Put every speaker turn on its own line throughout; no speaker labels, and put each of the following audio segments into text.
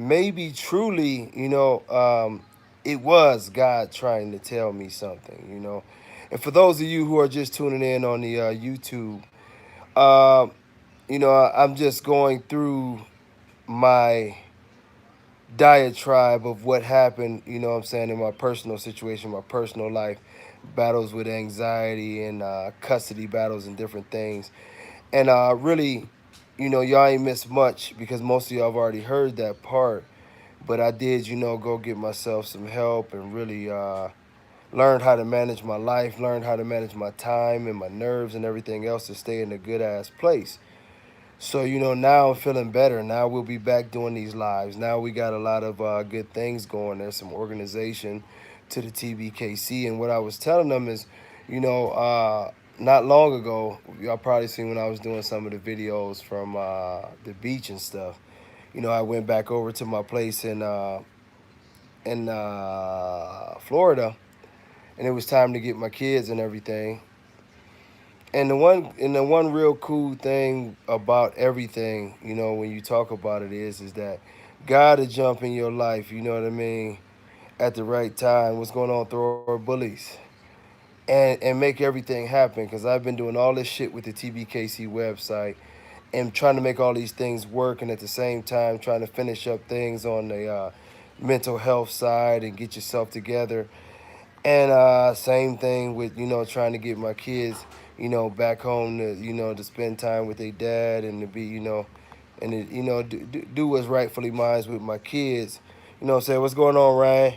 maybe truly, it was God trying to tell me something. And for those of you who are just tuning in on the YouTube, um, I'm just going through my diatribe of what happened, what I'm saying, in my personal situation, my personal life, battles with anxiety and custody battles and different things. And really, y'all ain't missed much because most of y'all have already heard that part. But I did, go get myself some help and really learned how to manage my life, learned how to manage my time and my nerves and everything else to stay in a good ass place. So, now I'm feeling better. Now we'll be back doing these lives. Now we got a lot of good things going. There's some organization to the Tbkc. And what I was telling them is, not long ago, y'all probably seen when I was doing some of the videos from the beach and stuff. I went back over to my place in Florida, and it was time to get my kids and everything. And the one real cool thing about everything, when you talk about it is that God to jump in your life, you know what I mean, at the right time. What's going on, Thor Bullies? And make everything happen. Because I've been doing all this shit with the Tbkc website and trying to make all these things work, and at the same time trying to finish up things on the mental health side and get yourself together. And same thing with trying to get my kids back home to to spend time with their dad and to be and to, do what's rightfully mine with my kids. What I'm saying, what's going on, Ryan?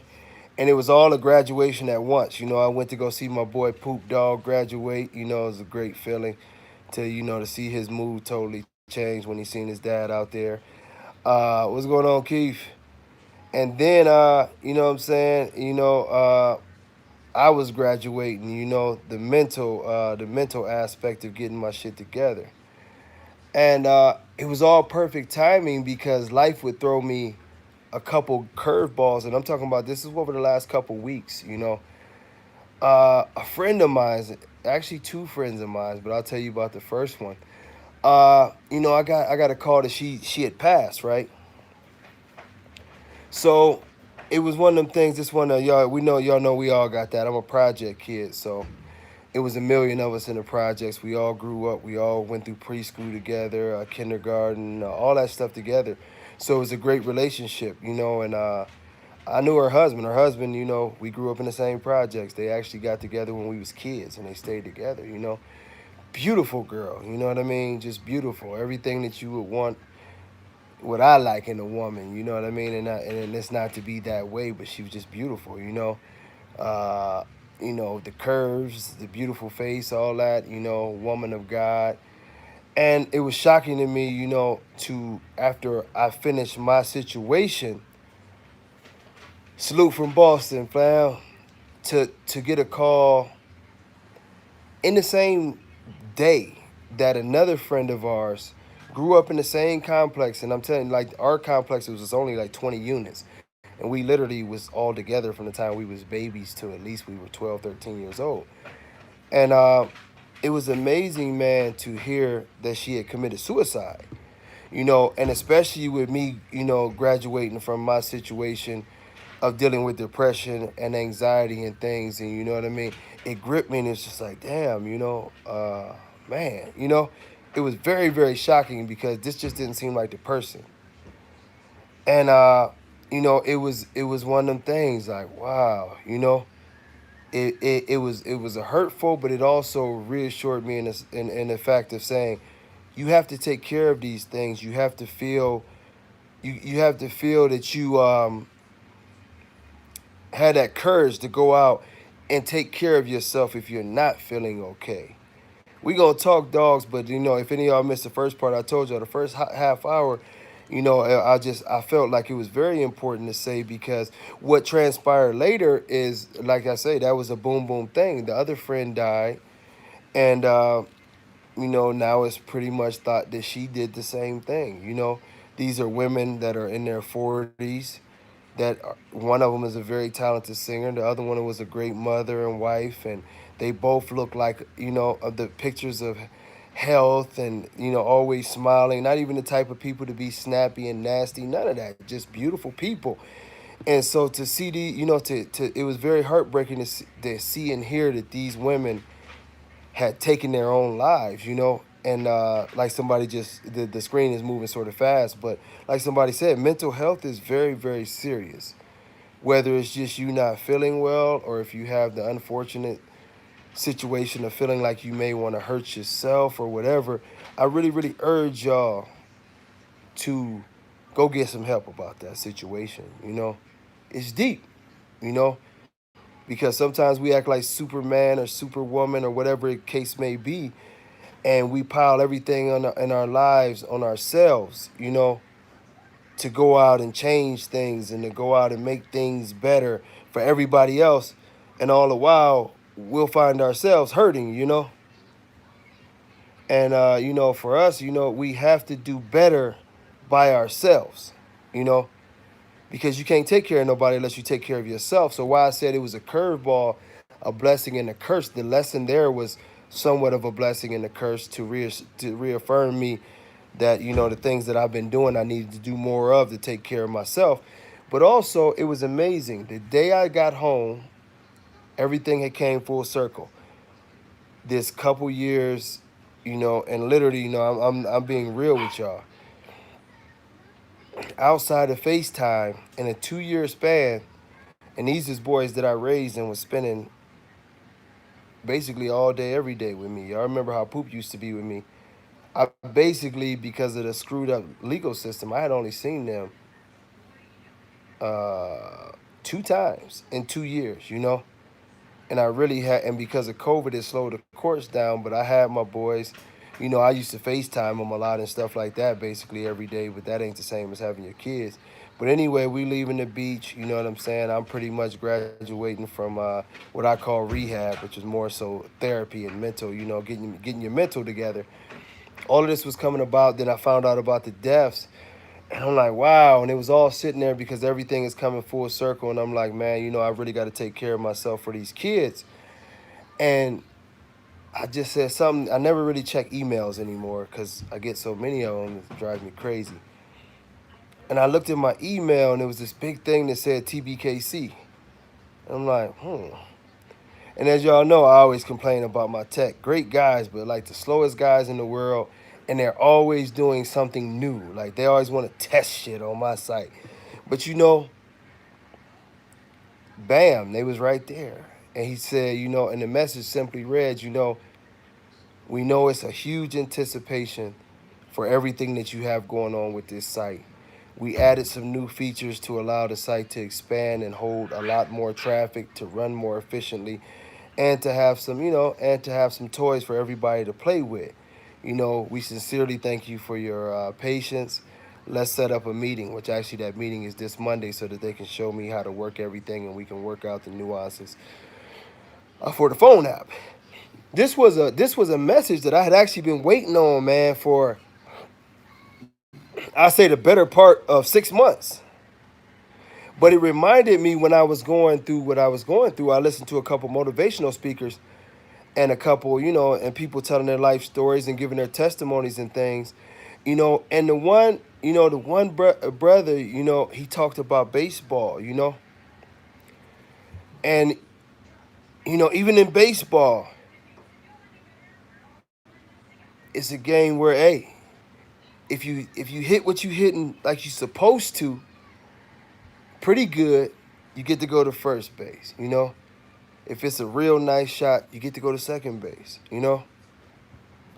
And it was all a graduation at once. I went to go see my boy Poop Dog graduate. It was a great feeling to to see his mood totally change when he seen his dad out there. What's going on, Keith? And then what I'm saying, I was graduating, the mental aspect of getting my shit together. And it was all perfect timing because life would throw me a couple curveballs. And I'm talking about this is over the last couple weeks. A friend of mine, actually two friends of mine, but I'll tell you about the first one. I got a call that she had passed, right? So it was one of them things. This one, y'all know we all got that. I'm a project kid, so it was a million of us in the projects. We all grew up. We all went through preschool together, kindergarten, all that stuff together. So it was a great relationship. And I knew her husband. Her husband, we grew up in the same projects. They actually got together when we was kids, and they stayed together. Beautiful girl. You know what I mean? Just beautiful. Everything that you would want, what I like in a woman. You know what I mean? And it's not to be that way, but she was just beautiful. Uh, the curves, the beautiful face, all that, woman of God. And it was shocking to me, to after I finished my situation, salute from Boston, fam, to get a call in the same day that another friend of ours grew up in the same complex. And I'm telling you, like, our complex was only like 20 units. And we literally was all together from the time we was babies to at least we were 12, 13 years old. And it was amazing, man, to hear that she had committed suicide. And especially with me, graduating from my situation of dealing with depression and anxiety and things, and you know what I mean? It gripped me, and it's just like, damn, man, it was very, very shocking because this just didn't seem like the person. And it was one of them things like, wow, it was a hurtful, but it also reassured me in the fact of saying you have to take care of these things. You have to feel you have to feel that you had that courage to go out and take care of yourself if you're not feeling okay. We gonna talk dogs, but if any of y'all missed the first part, I told y'all the first half hour. I felt like it was very important to say because what transpired later is, like I say, that was a boom boom thing. The other friend died, and now it's pretty much thought that she did the same thing. These are women that are in their 40s. One of them is a very talented singer. The other one was a great mother and wife, and they both look like the pictures of health and, always smiling. Not even the type of people to be snappy and nasty. None of that. Just beautiful people. And so to see it was very heartbreaking to see and hear that these women had taken their own lives. And like somebody just, the screen is moving sort of fast, but like somebody said, mental health is very, very serious. Whether it's just you not feeling well, or if you have the unfortunate situation of feeling like you may want to hurt yourself or whatever, I really, really urge y'all to go get some help about that situation. It's deep, you know, because sometimes we act like Superman or Superwoman or whatever the case may be, and we pile everything in our lives on ourselves, to go out and change things and to go out and make things better for everybody else. And all the while, we'll find ourselves hurting. And, for us, we have to do better by ourselves, because you can't take care of nobody unless you take care of yourself. So, why I said it was a curveball, a blessing, and a curse, the lesson there was somewhat of a blessing and a curse to reaffirm me that, the things that I've been doing, I needed to do more of to take care of myself. But also, it was amazing. The day I got home, everything had came full circle. This couple years, and literally, I'm being real with y'all. Outside of FaceTime, in a 2 year span, and these is boys that I raised and was spending basically all day, every day with me. Y'all remember how Poop used to be with me. I basically, because of the screwed up legal system, I had only seen them uh, 2 times in 2 years. And I really had, and because of COVID, it slowed the courts down. But I had my boys. I used to FaceTime them a lot and stuff like that, basically every day. But that ain't the same as having your kids. But anyway, we leaving the beach. You know what I'm saying? I'm pretty much graduating from what I call rehab, which is more so therapy and mental. Getting your mental together. All of this was coming about. Then I found out about the deaths. And I'm like, wow. And it was all sitting there because everything is coming full circle. And I'm like, man, I really got to take care of myself for these kids. And I just said something. I never really check emails anymore because I get so many of them. It drives me crazy. And I looked at my email and it was this big thing that said Tbkc. And I'm like, hmm. And as y'all know, I always complain about my tech. Great guys, but like the slowest guys in the world. And they're always doing something new. Like they always want to test shit on my site. But bam, they was right there. And he said, and the message simply read, we know it's a huge anticipation for everything that you have going on with this site. We added some new features to allow the site to expand and hold a lot more traffic, to run more efficiently, and to have some toys for everybody to play with. We sincerely thank you for your patience. Let's set up a meeting, which actually that meeting is this Monday, so that they can show me how to work everything and we can work out the nuances for the phone app. This was a message that I had actually been waiting on, man, for I say the better part of 6 months. But it reminded me when I was going through what I was going through. I listened to a couple motivational speakers and a couple, and people telling their life stories and giving their testimonies and things. And the one brother, he talked about baseball. And even in baseball, it's a game where, hey, if you hit what you hitting like you supposed to, pretty good, you get to go to first base. If it's a real nice shot, you get to go to second base. But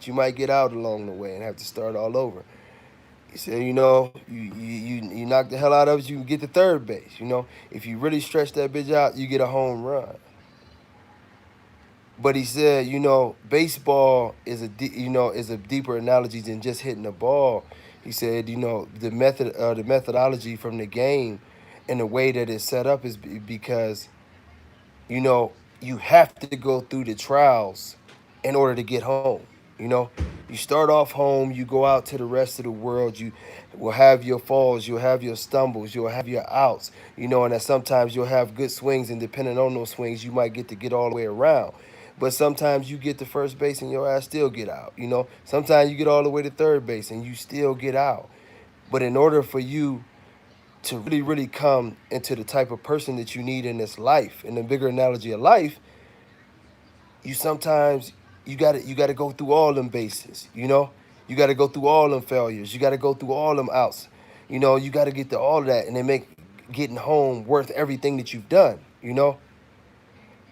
you might get out along the way and have to start all over. He said, you knock the hell out of it, you can get to third base. If you really stretch that bitch out, you get a home run. But he said, baseball is a deeper analogy than just hitting the ball. He said, the methodology from the game and the way that it's set up is because you know, you have to go through the trials in order to get home. You know, you start off home, you go out to the rest of the world, you will have your falls, you'll have your stumbles, you'll have your outs, and that sometimes you'll have good swings, and depending on those swings, you might get to get all the way around. But sometimes you get to first base and your ass still get out. Sometimes you get all the way to third base and you still get out. But in order for you to really, really come into the type of person that you need in this life, in the bigger analogy of life, you sometimes you gotta go through all them bases. You gotta go through all them failures. You gotta go through all them outs. You gotta get to all of that, and then make getting home worth everything that you've done.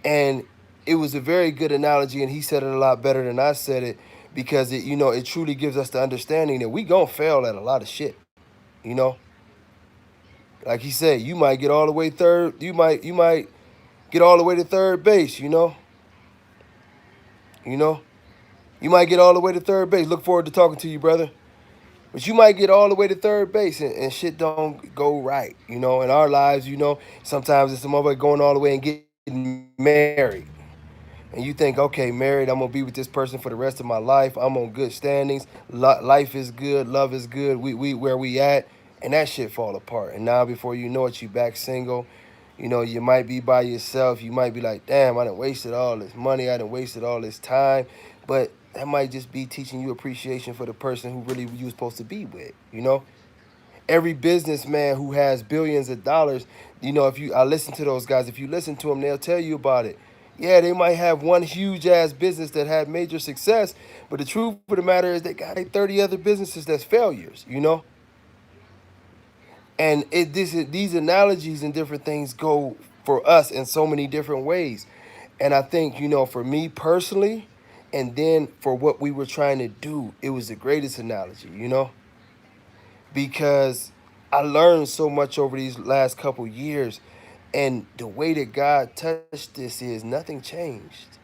And it was a very good analogy, and he said it a lot better than I said it, because it truly gives us the understanding that we gonna fail at a lot of shit. You know, like he said, you might get all the way third. You might get all the way to third base. You know, you might get all the way to third base. Look forward to talking to you, brother. But you might get all the way to third base and shit don't go right. In our lives, sometimes it's some motherfucker going all the way and getting married. And you think, okay, married, I'm gonna be with this person for the rest of my life. I'm on good standings. Life is good. Love is good. We where we at, and that shit fall apart. And now before you know it, you back single. You might be by yourself. You might be like, damn, I done wasted all this money. I done wasted all this time. But that might just be teaching you appreciation for the person who really you was supposed to be with. Every businessman who has billions of dollars, if I listen to those guys, if you listen to them, they'll tell you about it. Yeah, they might have one huge ass business that had major success, but the truth of the matter is they got like 30 other businesses that's failures. And these analogies and different things go for us in so many different ways. And I think, for me personally, and then for what we were trying to do, it was the greatest analogy, because I learned so much over these last couple years. And the way that God touched this is nothing changed.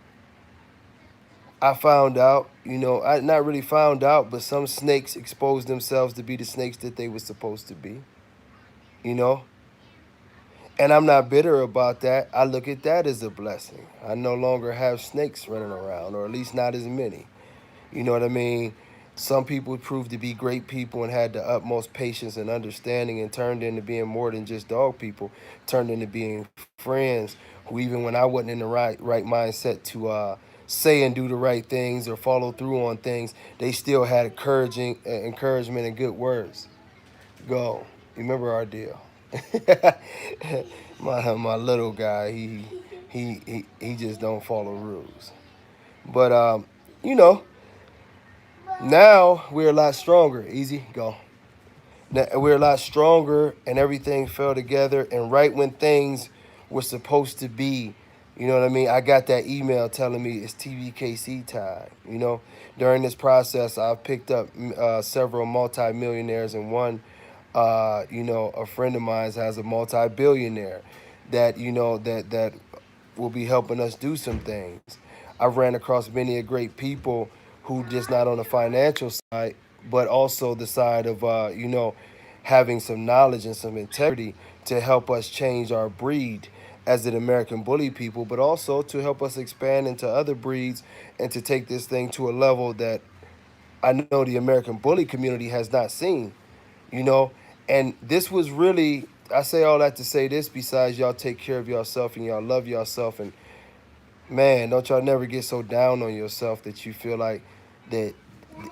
I found out, I not really found out, but some snakes exposed themselves to be the snakes that they were supposed to be, you know? And I'm not bitter about that. I look at that as a blessing. I no longer have snakes running around, or at least not as many. You know what I mean? Some people proved to be great people and had the utmost patience and understanding and turned into being more than just dog people, turned into being friends who, even when I wasn't in the right mindset to say and do the right things or follow through on things, they still had encouragement and good words. Go. Remember our deal. my little guy, he just don't follow rules. But you know, now we're a lot stronger. Easy, go. Now, we're a lot stronger, and everything fell together. And right when things were supposed to be, you know what I mean? I got that email telling me it's Tbkc time. During this process, I've picked up several multimillionaires, and one, a friend of mine has a multi-billionaire that that will be helping us do some things. I've ran across many a great people who just not on the financial side, but also the side of having some knowledge and some integrity to help us change our breed as an American bully people, but also to help us expand into other breeds and to take this thing to a level that I know the American bully community has not seen. you know. And this was really, I say all that to say this, besides y'all take care of yourself and y'all love yourself. And man, don't y'all never get so down on yourself that you feel like that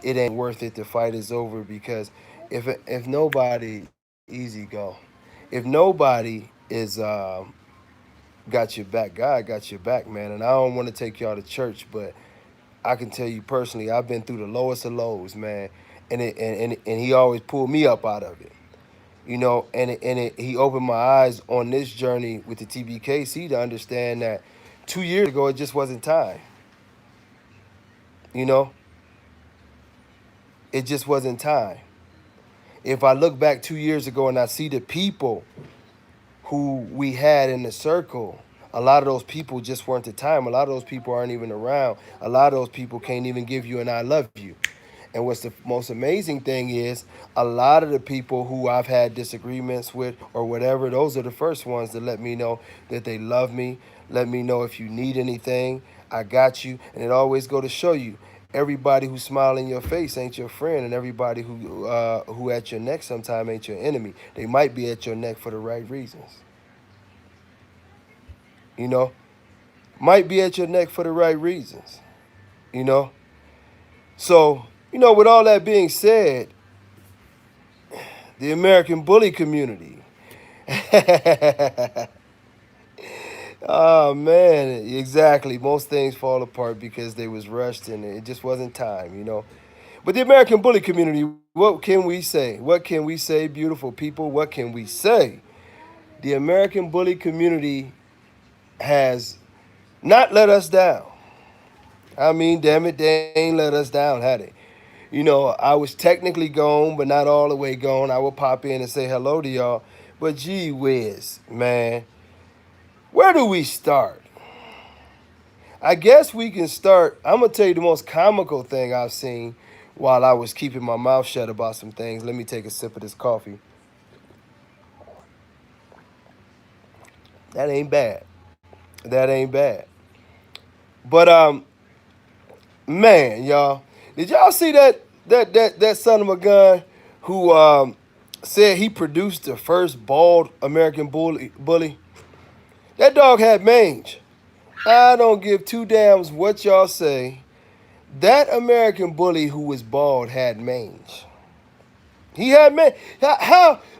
it ain't worth it, the fight is over. Because if nobody, easy go, if nobody is got your back, God got your back, man. And I don't want to take y'all to church, but I can tell you personally, I've been through the lowest of lows, man. And he always pulled me up out of it. He opened my eyes on this journey with the Tbkc to understand that 2 years ago it just wasn't time. You know, it just wasn't time. If I look back 2 years ago and I see the people who we had in the circle, a lot of those people just weren't the time. A lot of those people aren't even around. A lot of those people can't even give you an I love you. And what's the most amazing thing is a lot of the people who I've had disagreements with or whatever, those are the first ones that let me know that they love me. Let me know if you need anything, I got you. And it always go to show you, everybody who smile in your face ain't your friend, and everybody who at your neck sometime ain't your enemy. They might be at your neck for the right reasons. You know, might be at your neck for the right reasons, you know? So, with all that being said, the American bully community. Oh man, exactly. Most things fall apart because they was rushed and it just wasn't time. But the American bully community, what can we say? What can we say, beautiful people? What can we say? The American bully community has not let us down. I mean, damn it, they ain't let us down, had they? I was technically gone, but not all the way gone. I would pop in and say hello to y'all. But gee whiz, man, where do we start? I guess we can start. I'm gonna tell you the most comical thing I've seen while I was keeping my mouth shut about some things. Let me take a sip of this coffee. That ain't bad. That ain't bad. But man, y'all, did y'all see that son of a gun who said he produced the first bald American bully? That dog had mange. I don't give two damns what y'all say. That American bully who was bald had mange. He had mange.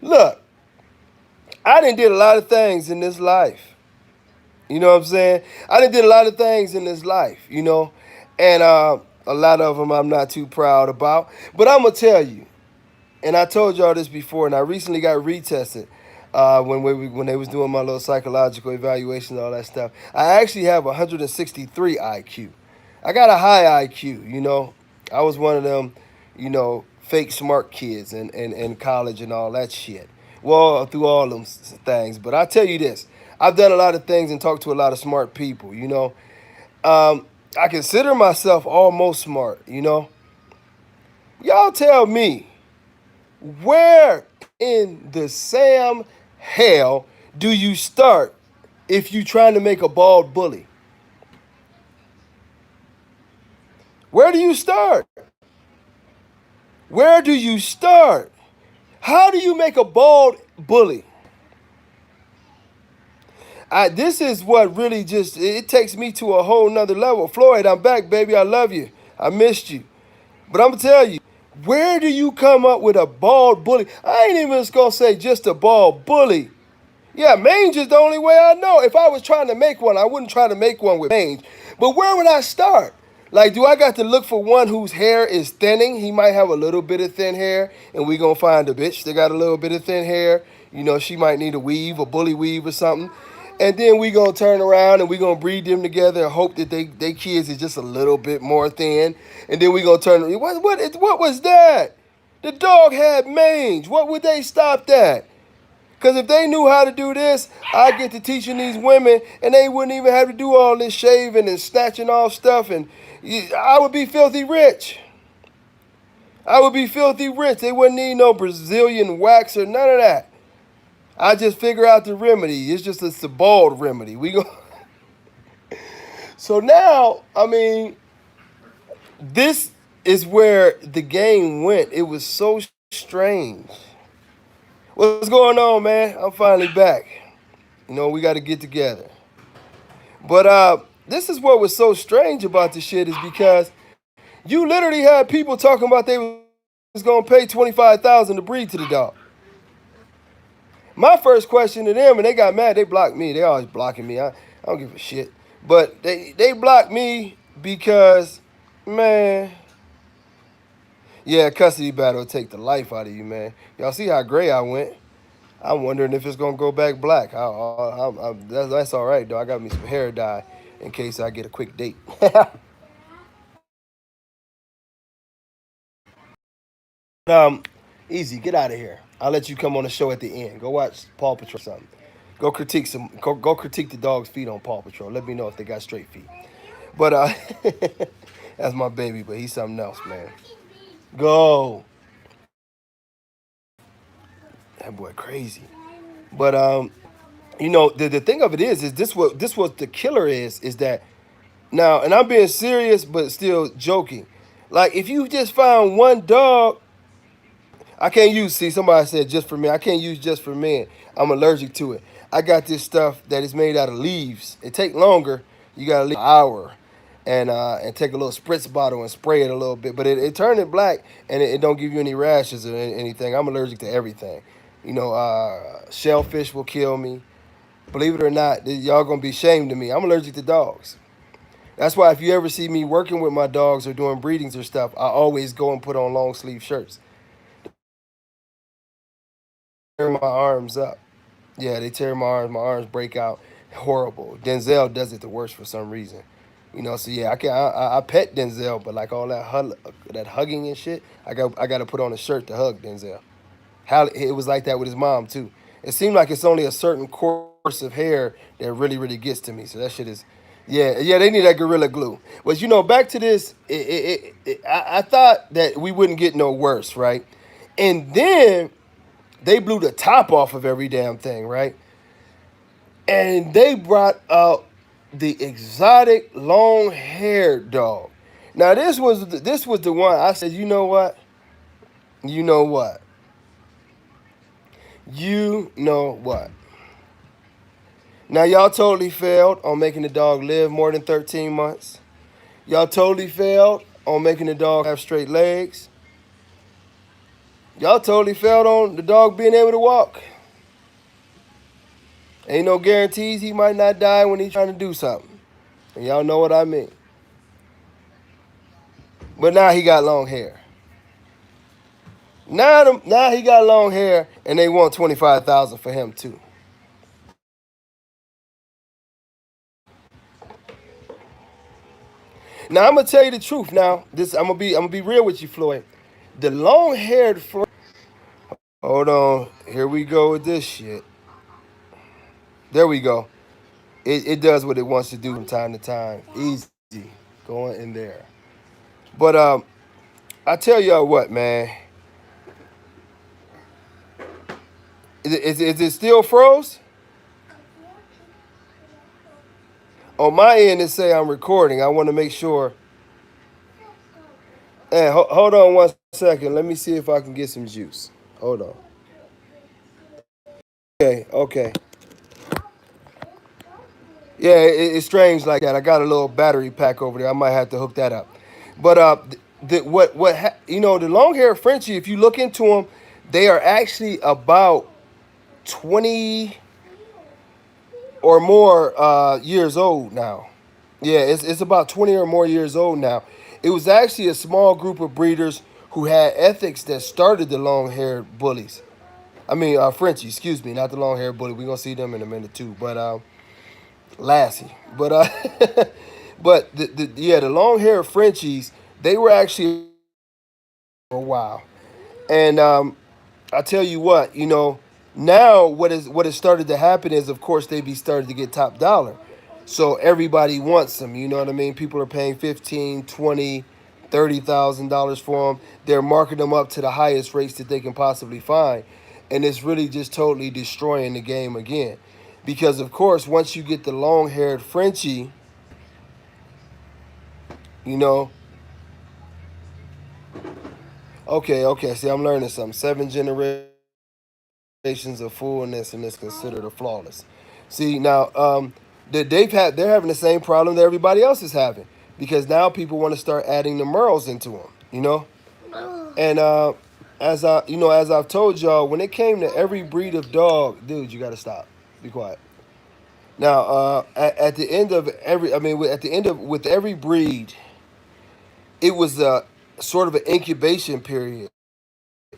Look, I done did a lot of things in this life. You know what I'm saying? I done did a lot of things in this life. And a lot of them I'm not too proud about. But I'm going to tell you, and I told y'all this before, and I recently got retested when they was doing my little psychological evaluation and all that stuff. I actually have 163 IQ. I got a high IQ. I was one of them, fake smart kids in college and all that shit. Well, through all them things. But I tell you this, I've done a lot of things and talked to a lot of smart people. I consider myself almost smart. Y'all tell me, where in the Sam hell do you start if you trying to make a bald bully? Where do you start? Where do you start? How do you make a bald bully? This is what really just, it takes me to a whole nother level. Floyd, I'm back, baby. I love you. I missed you. But I'm going to tell you, where do you come up with a bald bully? I ain't even just going to say just a bald bully. Yeah, mange is the only way I know. If I was trying to make one, I wouldn't try to make one with mange. But where would I start? Like, do I got to look for one whose hair is thinning? He might have a little bit of thin hair, and we going to find a bitch that got a little bit of thin hair. She might need a weave, a bully weave or something. And then we going to turn around and we going to breed them together and hope that they kids is just a little bit more thin. And then we going to turn, what was that? The dog had mange. What would they stop that? Because if they knew how to do this, I'd get to teaching these women and they wouldn't even have to do all this shaving and snatching off stuff. And I would be filthy rich. I would be filthy rich. They wouldn't need no Brazilian wax or none of that. I just figure out the remedy. It's a bald remedy. We go. So now, I mean, this is where the game went. It was so strange. What's going on, man? I'm finally back. We got to get together. But this is what was so strange about this shit is because you literally had people talking about they was going to pay $25,000 to breed to the dog. My first question to them, and they got mad, they blocked me. They always blocking me. I don't give a shit. But they blocked me because, man, yeah, custody battle will take the life out of you, man. Y'all see how gray I went? I'm wondering if it's going to go back black. That's all right, though. I got me some hair dye in case I get a quick date. um, Easy, get out of here. I'll let you come on the show at the end. Go watch Paw Patrol or something. Go critique the dog's feet on Paw Patrol. Let me know if they got straight feet. But that's my baby, but he's something else, man. Go. That boy crazy. But the thing of it is this what the killer is that now, and I'm being serious but still joking. Like if you just found one dog, I can't use. See, somebody said just for men. I can't use just for men. I'm allergic to it. I got this stuff that is made out of leaves. It take longer, You gotta leave an hour and take a little spritz bottle and spray it a little bit. But it turned it black and it don't give you any rashes or anything. I'm allergic to everything. Shellfish will kill me. Believe it or not, y'all gonna be ashamed of me. I'm allergic to dogs. That's why if you ever see me working with my dogs or doing breedings or stuff, I always go and put on long sleeve shirts. Tear my arms up. Yeah, they tear my arms. My arms break out. Horrible. Denzel does it the worst for some reason. So yeah, I pet Denzel, but like all that hugging and shit, I got to put on a shirt to hug Denzel. How it was like that with his mom too. It seemed like it's only a certain course of hair that really gets to me. So that shit is, yeah. They need that gorilla glue. But back to this. I thought that we wouldn't get no worse, right? And then they blew the top off of every damn thing, right? And they brought out the exotic long-haired dog. Now this was the one I said, you know what? You know what? You know what? Now y'all totally failed on making the dog live more than 13 months. Y'all totally failed on making the dog have straight legs. Y'all totally failed on the dog being able to walk. Ain't no guarantees he might not die when he's trying to do something. And y'all know what I mean. But now he got long hair. Now he got long hair, and they want 25,000 for him too. Now I'm gonna tell you the truth. Now this I'm gonna be real with you, Floyd. The long haired Floyd. Hold on, here we go with this shit. There we go. It does what it wants to do from time to time. Easy, going in there. But I tell y'all what, man. Is it still froze? On my end, it say I'm recording. I want to make sure. Hey, hold on 1 second. Let me see if I can get some juice. Hold on. Okay. Yeah, it's strange like that. I got a little battery pack over there. I might have to hook that up. But the long haired Frenchie, if you look into them, they are actually about 20 or more years old now. Yeah, it's about 20 or more years old now. It was actually a small group of breeders who had ethics that started the long haired bullies. I mean, Frenchie, excuse me, not the long haired bully. We're going to see them in a minute too. But Lassie. But the long haired Frenchies, they were actually for a while. And I tell you what, now what has started to happen is, of course, they be started to get top dollar. So everybody wants them. You know what I mean? People are paying 15, 20, $30,000 for them. They're marking them up to the highest rates that they can possibly find, and it's really just totally destroying the game again. Because of course, once you get the long-haired Frenchie, you know, okay. See, I'm learning something. 7 generations of fullness and it's considered a flawless. See now, they're having the same problem that everybody else is having because now people want to start adding the merles into them. And as I've told y'all, when it came to every breed of dog, dude, you got to stop. Be quiet. Now, at the end of every, I mean, at the end of with every breed, it was a sort of an incubation period.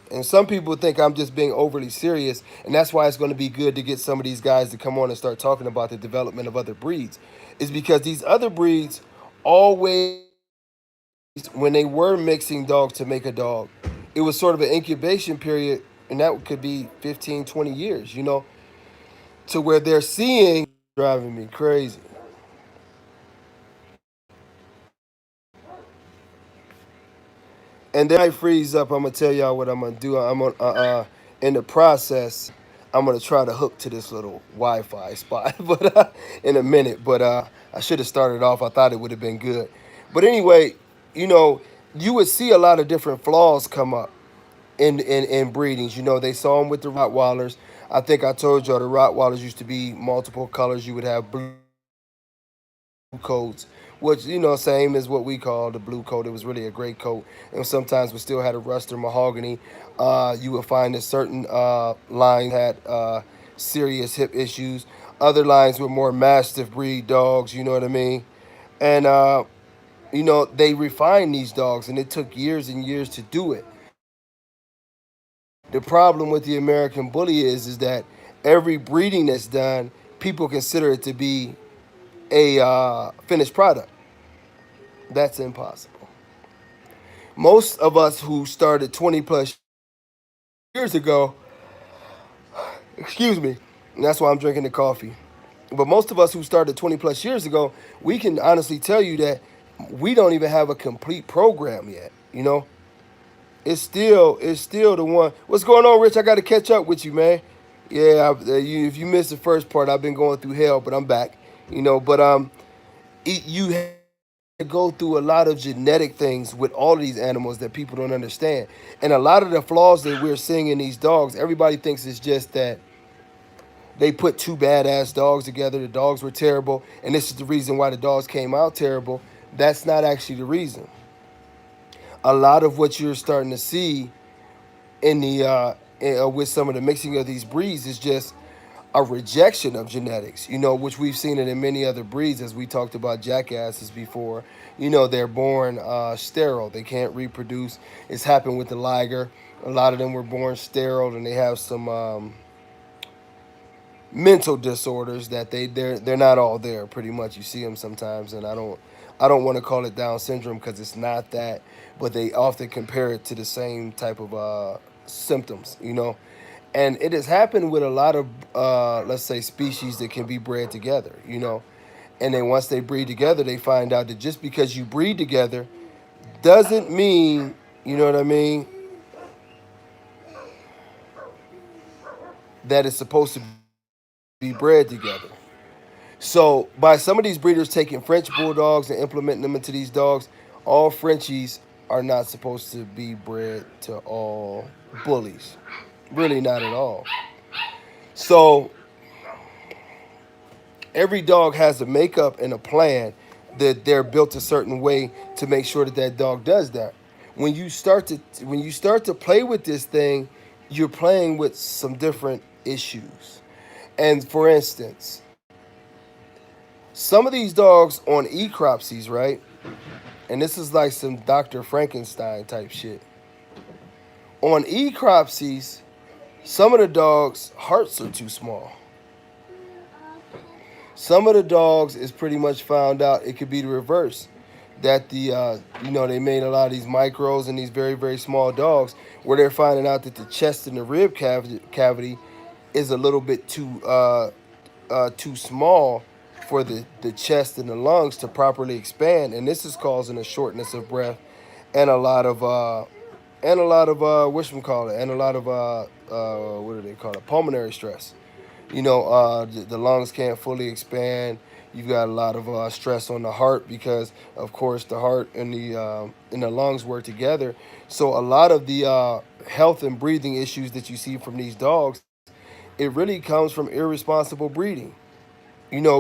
And some people think I'm just being overly serious, and that's why it's going to be good to get some of these guys to come on and start talking about the development of other breeds. Is because these other breeds always, when they were mixing dogs to make a dog, it was sort of an incubation period, and that could be 15, 20 years, to where they're seeing driving me crazy. And then I freeze up. I'm gonna tell y'all what I'm gonna do. I'm gonna in the process, I'm gonna try to hook to this little Wi-Fi spot, but in a minute. But I should have started off. I thought it would have been good. But anyway, you know, you would see a lot of different flaws come up in breedings. They saw them with the Rottweilers. I think I told y'all the Rottweilers used to be multiple colors. You would have blue coats, which same as what we call the blue coat. It was really a gray coat, and sometimes we still had a rust or mahogany. You would find that certain lines had serious hip issues. Other lines were more mastiff breed dogs. You know what I mean? And they refined these dogs, and it took years and years to do it. The problem with the American Bully is that every breeding that's done, people consider it to be a finished product. That's impossible. Most of us who started 20 plus years ago, excuse me, and that's why I'm drinking the coffee. But most of us who started 20 plus years ago, we can honestly tell you that we don't even have a complete program yet. It's still the one. What's going on, Rich? I got to catch up with you, man. Yeah, if you missed the first part, I've been going through hell, but I'm back. But you have to go through a lot of genetic things with all of these animals that people don't understand, and a lot of the flaws that we're seeing in these dogs. Everybody thinks it's just that they put two badass dogs together. The dogs were terrible, and this is the reason why the dogs came out terrible. That's not actually the reason. A lot of what you're starting to see in the with some of the mixing of these breeds is just a rejection of genetics, which we've seen it in many other breeds, as we talked about jackasses before. They're born sterile, they can't reproduce. It's happened with the liger. A lot of them were born sterile, and they have some mental disorders that they're not all there. Pretty much, you see them sometimes, and I don't want to call it Down syndrome because it's not that, but they often compare it to the same type of symptoms. And it has happened with a lot of let's say species that can be bred together. And then once they breed together, they find out that just because you breed together doesn't mean, you know what I mean, that it's supposed to be bred together. So by some of these breeders taking French bulldogs and implementing them into these dogs, all Frenchies are not supposed to be bred to all bullies. Really, not at all. So every dog has a makeup and a plan that they're built a certain way to make sure that that dog does that. When you start to play with this thing, you're playing with some different issues. And for instance, some of these dogs on ecropsies, right? And this is like some Dr. Frankenstein type shit. On ecropsies, some of the dogs' hearts are too small. Some of the dogs is pretty much found out it could be the reverse. That they made a lot of these micros and these very, very small dogs where they're finding out that the chest and the rib cavity is a little bit too small for the chest and the lungs to properly expand, and this is causing a shortness of breath and a lot of whatchamacallit, and a lot of what do they call it, pulmonary stress. The lungs can't fully expand. You've got a lot of stress on the heart because, of course, the heart and the lungs work together. So a lot of the health and breathing issues that you see from these dogs, it really comes from irresponsible breeding.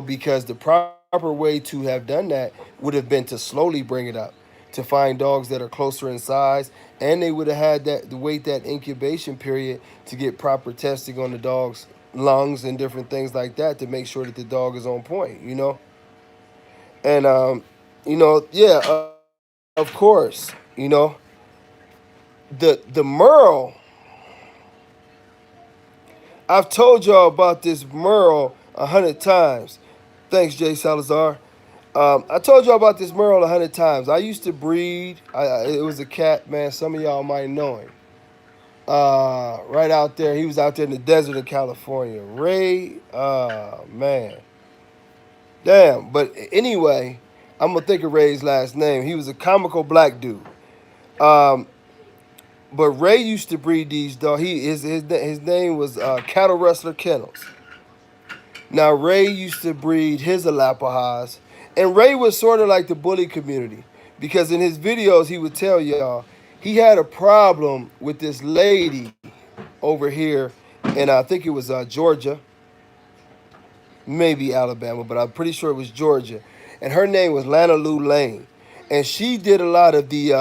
Because the proper way to have done that would have been to slowly bring it up, to find dogs that are closer in size, and they would have had that to wait that incubation period to get proper testing on the dog's lungs and different things like that to make sure that the dog is on point. And yeah, of course, the Merle. I've told y'all about this Merle 100 times. Thanks, Jay Salazar. I told y'all about this Merle 100 times. I used to breed. It was a cat, man. Some of y'all might know him. Right out there, he was out there in the desert of California. Ray, man, damn. But anyway, I'm gonna think of Ray's last name. He was a comical black dude. Um, but Ray used to breed these dogs. His name was Cattle Rustler Kennels. Now Ray used to breed his Alapahas, and Ray was sort of like the bully community because in his videos he would tell y'all he had a problem with this lady over here, and I think it was Georgia, maybe Alabama, but I'm pretty sure it was Georgia. and her name was Lana Lou Lane, and she did a lot of the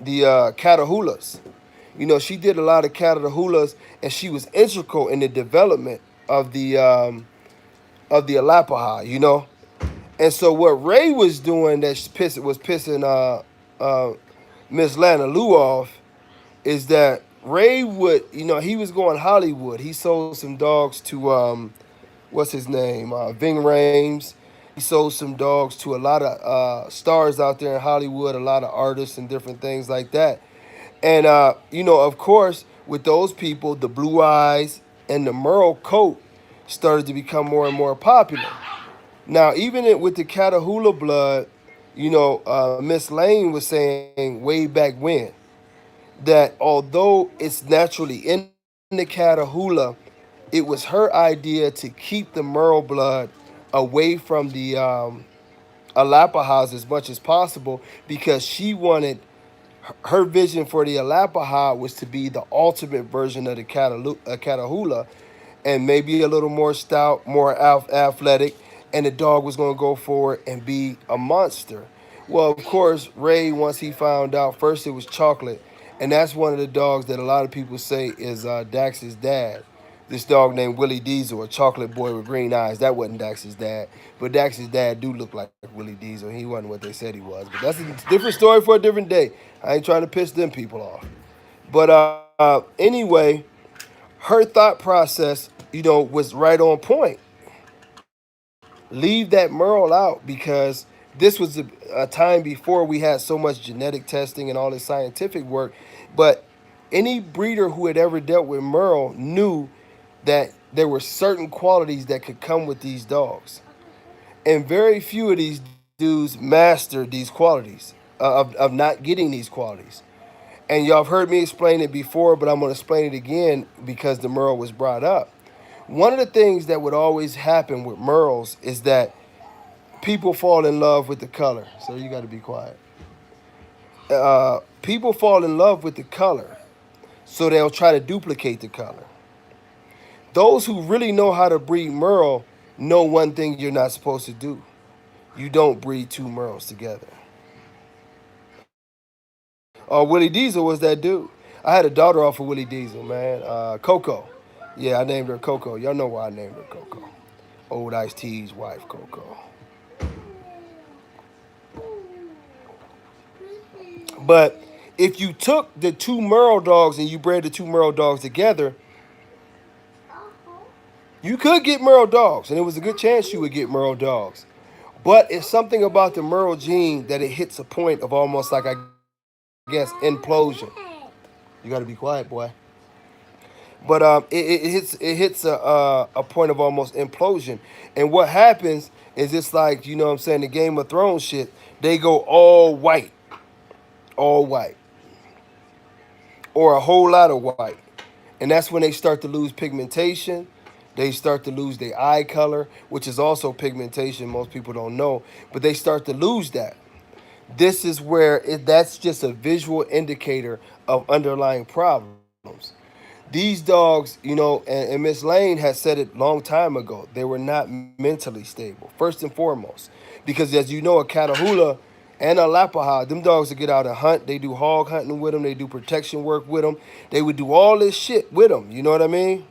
Catahoula's. You know, she did a lot of Catahoula's, and she was integral in the development of the Alapaha. You know, and so what Ray was doing that was pissing Miss Lana Lou off is that Ray would, you know, he was going Hollywood. He sold some dogs to what's his name, Ving Rhames. He sold some dogs to a lot of stars out there in Hollywood, a lot of artists and different things like that. And you know, of course, with those people, the blue eyes and the Merle coat started to become more and more popular. Now, even with the Catahoula blood, you know, Miss Lane was saying way back when that although it's naturally in the Catahoula, it was her idea to keep the Merle blood away from the Alapahas as much as possible because she wanted her vision for the Alapaha was to be the ultimate version of the Catahoula and maybe a little more stout, more athletic, and the dog was going to go forward and be a monster. Well, of course, Ray, once he found out, first it was Chocolate, and that's one of the dogs that a lot of people say is Dax's dad. This dog named Willie Diesel, a chocolate boy with green eyes. That wasn't Dax's dad, but Dax's dad do look like Willie Diesel. He wasn't what they said he was, but that's a different story for a different day. I ain't trying to piss them people off. But anyway, her thought process, you know, was right on point. Leave that Merle out because this was a time before we had so much genetic testing and all this scientific work. But any breeder who had ever dealt with Merle knew that there were certain qualities that could come with these dogs. And very few of these dudes mastered these qualities of not getting these qualities. And y'all have heard me explain it before, but I'm going to explain it again because the Merle was brought up. One of the things that would always happen with Merles is that people fall in love with the color. So you got to be quiet. People fall in love with the color, so they'll try to duplicate the color. Those who really know how to breed Merle know one thing you're not supposed to do. You don't breed two Merles together. Willie Diesel was that dude. I had a daughter off of Willie Diesel, man. Coco. Yeah, I named her Coco. Y'all know why I named her Coco. Old Ice T's wife, Coco. But if you took the two Merle dogs and you bred the two Merle dogs together, you could get Merle dogs, and it was a good chance you would get Merle dogs. But it's something about the Merle gene that it hits a point of almost like, I guess, implosion. You got to be quiet, boy. But it hits a point of almost implosion. And what happens is it's like, you know what I'm saying, the Game of Thrones shit, they go all white, or a whole lot of white. And that's when they start to lose pigmentation. They start to lose their eye color, which is also pigmentation. Most people don't know, but they start to lose that. This is where that's just a visual indicator of underlying problems. These dogs, you know, and Miss Lane had said it long time ago, they were not mentally stable, first and foremost. Because as you know, a Catahoula and a Lapaha, them dogs would get out and hunt. They do hog hunting with them. They do protection work with them. They would do all this shit with them. You know what I mean?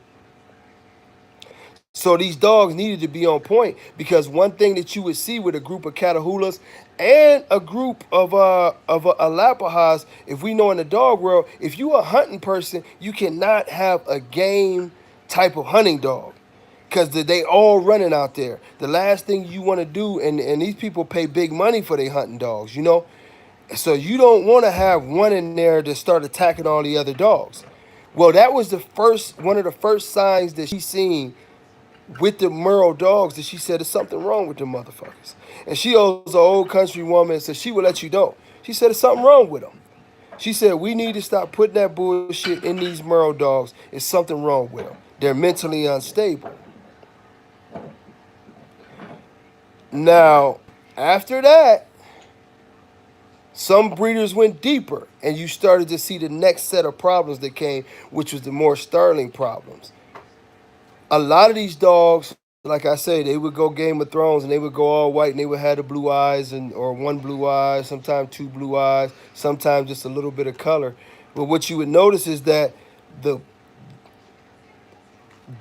So these dogs needed to be on point because one thing that you would see with a group of Catahoulas and a group of Alapahas, if we know in the dog world, if you a hunting person, you cannot have a game type of hunting dog because they all running out there. The last thing you want to do, and these people pay big money for their hunting dogs, you know, so you don't want to have one in there to start attacking all the other dogs. Well, that was one of the first signs that she seen with the Merle dogs that she said there's something wrong with the motherfuckers. And she was an old country woman, so she would let you know. She said there's something wrong with them. She said we need to stop putting that bullshit in these Merle dogs. There's something wrong with them. They're mentally unstable. Now, after that, some breeders went deeper, and you started to see the next set of problems that came, which was the more sterling problems. A lot of these dogs like I say, they would go Game of Thrones and they would go all white and they would have the blue eyes and or one blue eye, sometimes two blue eyes, sometimes just a little bit of color. But what you would notice is that the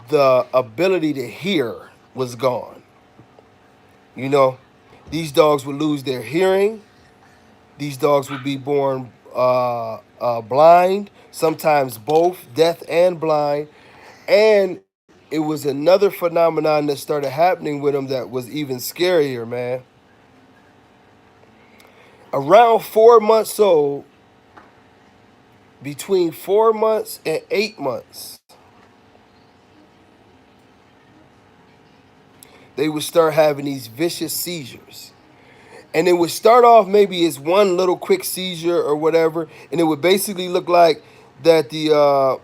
the ability to hear was gone. You know, these dogs would lose their hearing. These dogs would be born blind, sometimes both deaf and blind. And it was another phenomenon that started happening with them that was even scarier, man. Around 4 months old, between 4 months and 8 months, they would start having these vicious seizures. And it would start off maybe as one little quick seizure or whatever, and it would basically look like that the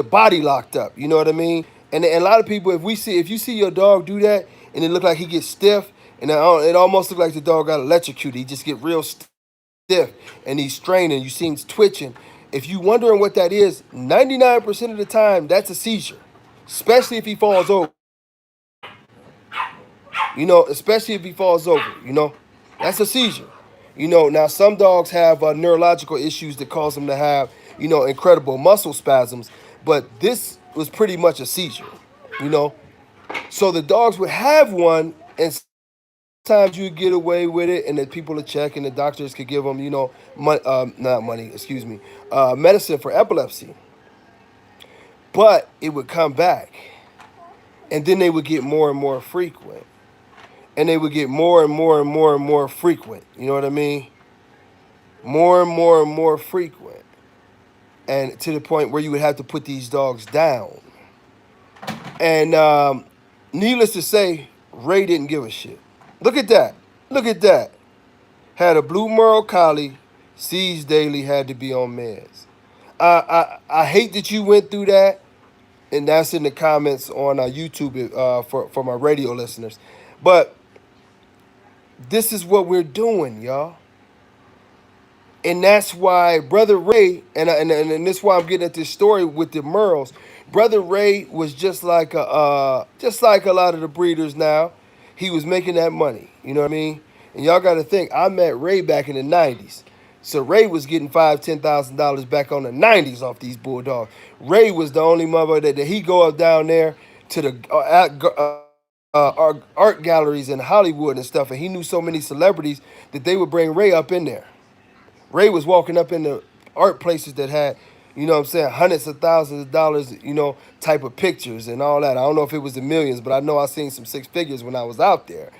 body locked up. You know what I mean? And a lot of people, if you see your dog do that, and it look like he gets stiff, and it almost look like the dog got electrocuted. He just get real stiff, and he's straining. You see him twitching. If you wondering what that is, 99% of the time that's a seizure, especially if he falls over. Especially if he falls over. That's a seizure. Now some dogs have neurological issues that cause them to have incredible muscle spasms, but this was pretty much a seizure. You know, so the dogs would have one, and sometimes you would get away with it, and the people would check, and the doctors could give them, not money, excuse me, medicine for epilepsy. But it would come back, and then they would get more and more frequent, and they would get more and more and more and more frequent. You know what I mean? More and more and more frequent, and to the point where you would have to put these dogs down. And needless to say, Ray didn't give a shit. Look at that. Look at that. Had a blue Merle Collie, seized daily, had to be on meds. I hate that you went through that, and that's in the comments on YouTube for my radio listeners. But this is what we're doing, y'all. And that's why Brother Ray, and this is why I'm getting at this story with the Merles. Brother Ray was just like a lot of the breeders now. He was making that money. You know what I mean? And y'all got to think, I met Ray back in the '90s, so Ray was getting $5,000-$10,000 back on the '90s off these bulldogs. Ray was the only mother that he go up down there to the art galleries in Hollywood and stuff, and he knew so many celebrities that they would bring Ray up in there. Ray was walking up in the art places that had, what I'm saying, hundreds of thousands of dollars, type of pictures and all that. I don't know if it was the millions, but I know I seen some six figures when I was out there.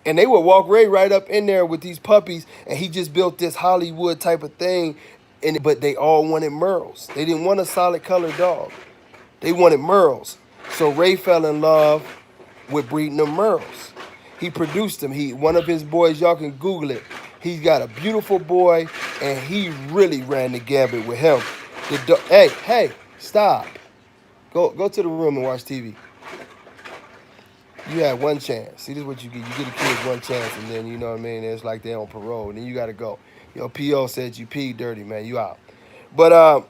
And they would walk Ray right up in there with these puppies, and he just built this Hollywood type of thing. But they all wanted Merles. They didn't want a solid colored dog. They wanted Merles. So Ray fell in love with breeding the Merles. He produced them. One of his boys, y'all can Google it. He's got a beautiful boy, and he really ran the gambit with him. Hey, stop. Go to the room and watch TV. You had one chance. See, this is what you get. You give the kids one chance, and then, you know what I mean, it's like they're on parole, and then you got to go. Your PO said you peed dirty, man. You out. But,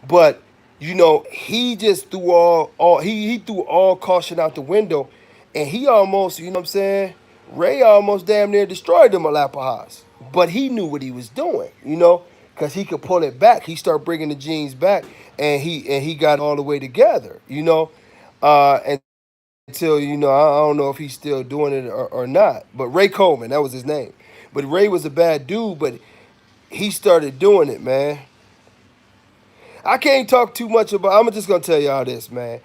but he just threw he threw all caution out the window, and he almost, you know what I'm saying, Ray almost damn near destroyed them Galapagos. But he knew what he was doing, because he could pull it back. He started bringing the genes back, and he got all the way together, until, I don't know if he's still doing it or not. But Ray Coleman, that was his name. But Ray was a bad dude, but he started doing it, man. I can't talk too much about. I'm just gonna tell y'all this, man.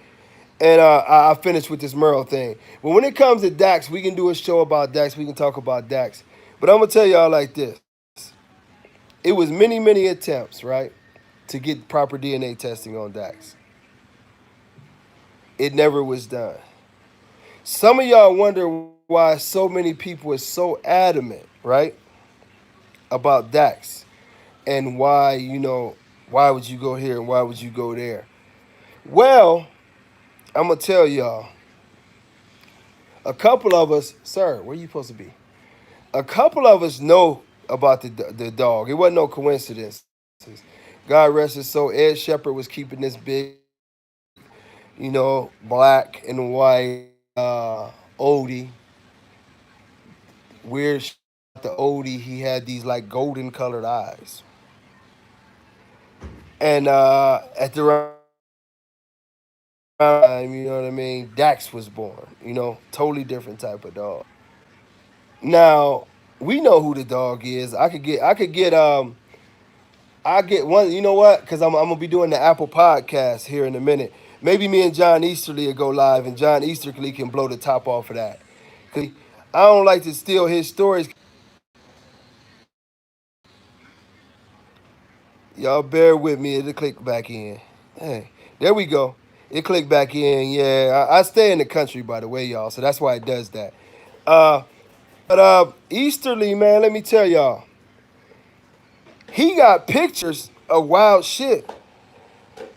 And I finished with this Merle thing. But when it comes to Dax, we can do a show about Dax. We can talk about Dax. But I'm gonna tell y'all like this: it was many, many attempts, right, to get proper DNA testing on Dax. It never was done. Some of y'all wonder why so many people are so adamant, right, about Dax, and why would you go here and why would you go there? Well, I'm going to tell y'all, a couple of us, sir, where you supposed to be? A couple of us know about the dog. It wasn't no coincidence. God rest his soul. Ed Shepherd was keeping this big black and white. Odie, weird shit about the Odie. He had these like golden colored eyes. And at the right time, Dax was born. Totally different type of dog. Now we know who the dog is. I get one. You know what? Because I'm gonna be doing the Apple podcast here in a minute. Maybe me and John Easterly will go live, and John Easterly can blow the top off of that. Cause I don't like to steal his stories. Y'all bear with me. It'll click back in. Hey, there we go. It clicked back in. Yeah, I stay in the country, by the way, y'all. So that's why it does that. Uh, but Easterly, man, let me tell y'all, he got pictures of wild shit.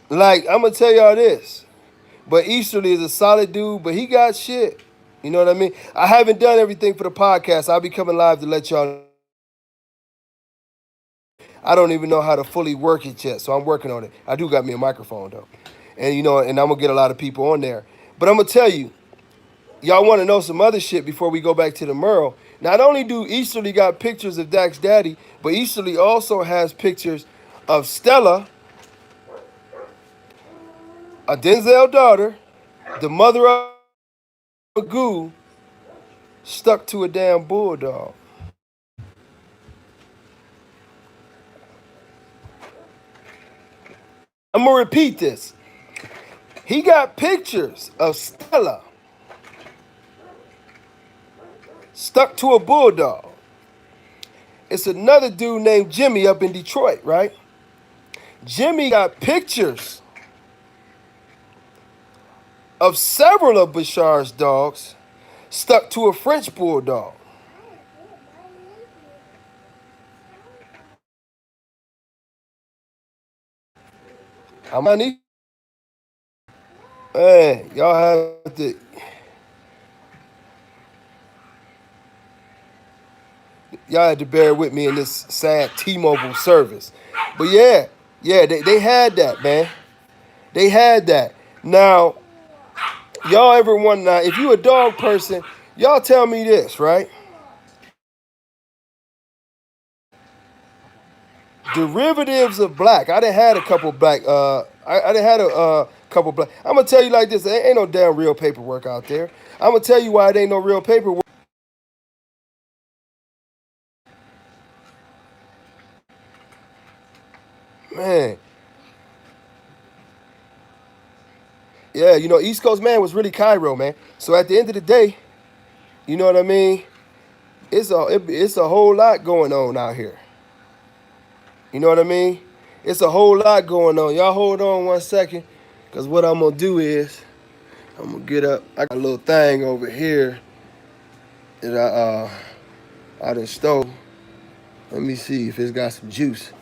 Like I'm gonna tell y'all this. But Easterly is a solid dude, but he got shit. You know what I mean? I haven't done everything for the podcast. I'll be coming live to let y'all know. I don't even know how to fully work it yet, so I'm working on it. I do got me a microphone though. And and I'm gonna get a lot of people on there. But I'm gonna tell you, y'all wanna know some other shit before we go back to the Merle. Not only do Easterly got pictures of Dak's daddy, but Easterly also has pictures of Stella, a Denzel daughter, the mother of Magoo, stuck to a damn bulldog. I'm gonna repeat this. He got pictures of Stella stuck to a bulldog. It's another dude named Jimmy up in Detroit, right? Jimmy got pictures of several of Bashar's dogs stuck to a French bulldog. I'm on these. Man, y'all had to bear with me in this sad T-Mobile service. But yeah, they had that, man. They had that. Now, y'all ever wonder, now, if you a dog person, y'all tell me this, right? Derivatives of black. I done had a couple black. I done had a couple black. I'm gonna tell you like this: there ain't no damn real paperwork out there. I'm gonna tell you why it ain't no real paperwork. Man, yeah, East Coast man was really Cairo, man. So at the end of the day, you know what I mean? It's a whole lot going on out here. You know what I mean? It's a whole lot going on. Y'all hold on 1 second, cause what I'm gonna do is I'm gonna get up. I got a little thing over here that I done stole. Let me see if it's got some juice.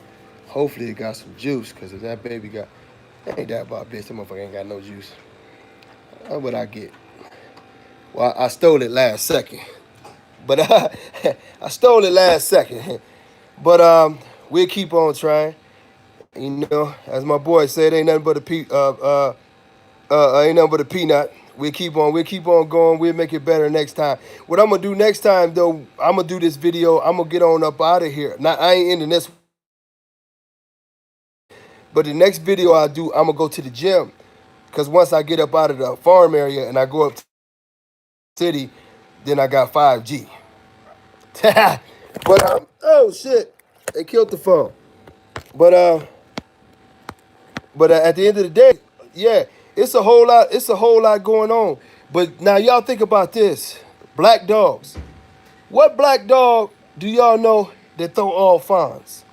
Hopefully it got some juice, cause if that baby got, ain't that about bitch, that motherfucker ain't got no juice. That's what I get. Well, I stole it last second, but I stole it last second. But we'll keep on trying. As my boy said, ain't nothing but ain't nothing but a peanut. We'll keep on going. We'll make it better next time. What I'm gonna do next time though, I'm gonna do this video. I'm gonna get on up out of here. Now I ain't ending this, but the next video I do, I'm gonna go to the gym. Cause once I get up out of the farm area and I go up to the city, then I got 5G. But oh shit, they killed the phone. But at the end of the day, yeah, it's a whole lot. It's a whole lot going on. But now y'all think about this: black dogs. What black dog do y'all know that throw all fawns?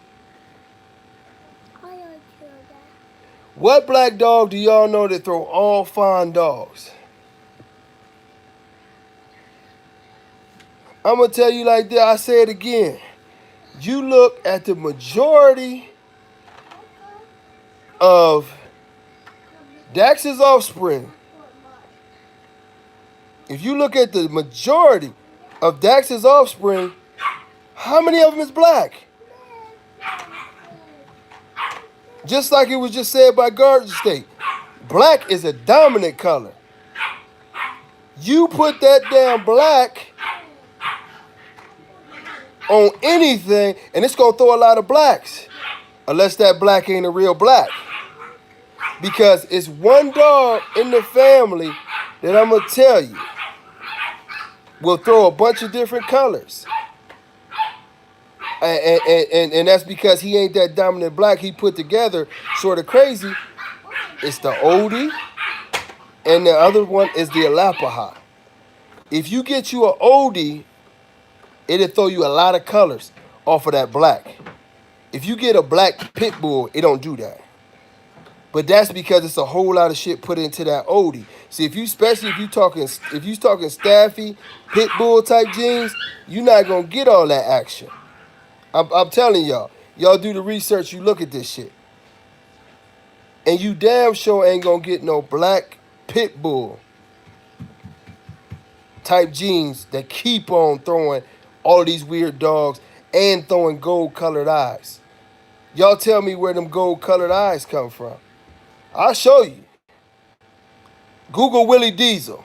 What black dog do y'all know that throw all fawn dogs? I'm gonna tell you like that. I say it again. You look at the majority of Dax's offspring. If you look at the majority of Dax's offspring, how many of them is black? Just like it was just said by Garden State. Black is a dominant color. You put that damn black on anything, and it's gonna throw a lot of blacks. Unless that black ain't a real black. Because it's one dog in the family that I'm gonna tell you will throw a bunch of different colors. And that's because he ain't that dominant black he put together sort of crazy. It's the oldie, and the other one is the Alapaha. If you get you an oldie, it'll throw you a lot of colors off of that black. If you get a black pit bull, it don't do that. But that's because it's a whole lot of shit put into that oldie. See, if you especially if you talking staffy, pit bull type genes, you're not gonna get all that action. I'm telling y'all. Y'all do the research, you look at this shit. And you damn sure ain't gonna get no black pit bull type genes that keep on throwing all these weird dogs and throwing gold colored eyes. Y'all tell me where them gold colored eyes come from. I'll show you. Google Willie Diesel.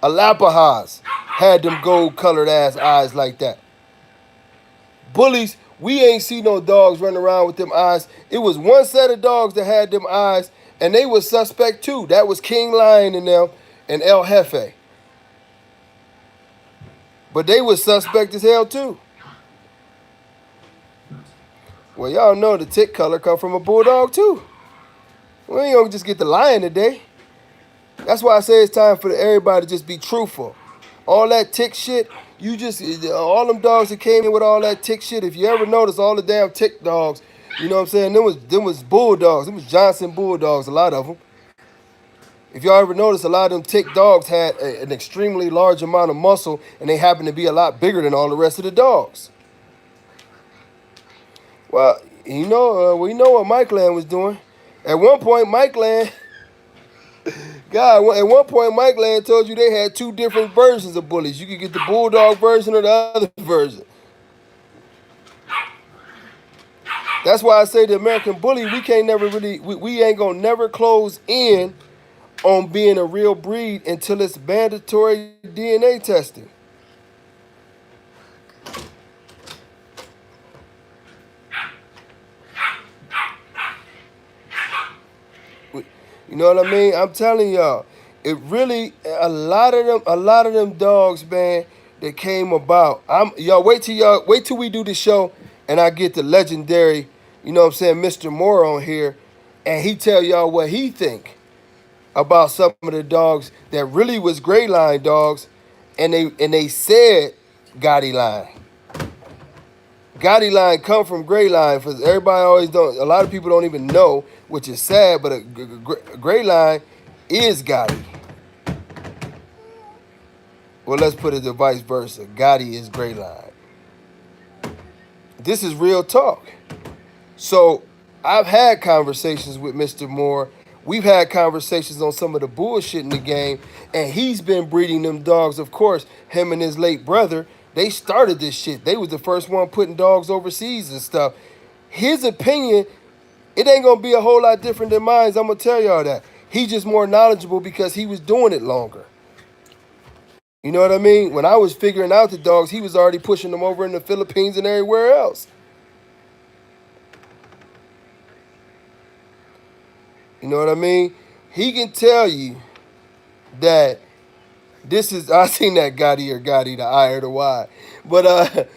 Alapahas had them gold colored ass eyes like that. Bullies, we ain't see no dogs running around with them eyes. It was one set of dogs that had them eyes, and they was suspect too. That was King Lion and them and El Jefe. But they was suspect as hell too. Well, y'all know the tick color come from a bulldog too. We ain't gonna just get the lion today. That's why I say it's time for everybody to just be truthful. All that tick shit, all them dogs that came in with all that tick shit, if you ever notice all the damn tick dogs, you know what I'm saying, them was bulldogs. Them was Johnson bulldogs, a lot of them. If y'all ever notice, a lot of them tick dogs had an extremely large amount of muscle, and they happened to be a lot bigger than all the rest of the dogs. Well, we know what Mike Land was doing. At one point, Mike Land told you they had two different versions of bullies. You could get the bulldog version or the other version. That's why I say the American bully, we ain't gonna never close in on being a real breed until it's mandatory DNA testing. You know what I mean? I'm telling y'all, it really a lot of them dogs, man, that came about. Wait till we do the show and I get the legendary, you know what I'm saying, Mr. Moore on here, and he tell y'all what he think about some of the dogs that really was gray line dogs, and they said Gotti line. Gotti line come from gray line. For everybody always don't. A lot of people don't even know, which is sad. But a gray line is Gotti. Well, let's put it the vice versa. Gotti is gray line. This is real talk. So I've had conversations with Mr. Moore. We've had conversations on some of the bullshit in the game, and he's been breeding them dogs. Of course, him and his late brother. They started this shit. They was the first one putting dogs overseas and stuff. His opinion, it ain't gonna be a whole lot different than mine. I'm gonna tell y'all that. He's just more knowledgeable because he was doing it longer. You know what I mean? When I was figuring out the dogs, he was already pushing them over in the Philippines and everywhere else. You know what I mean? He can tell you that I seen that Gotti, the I or the Y. But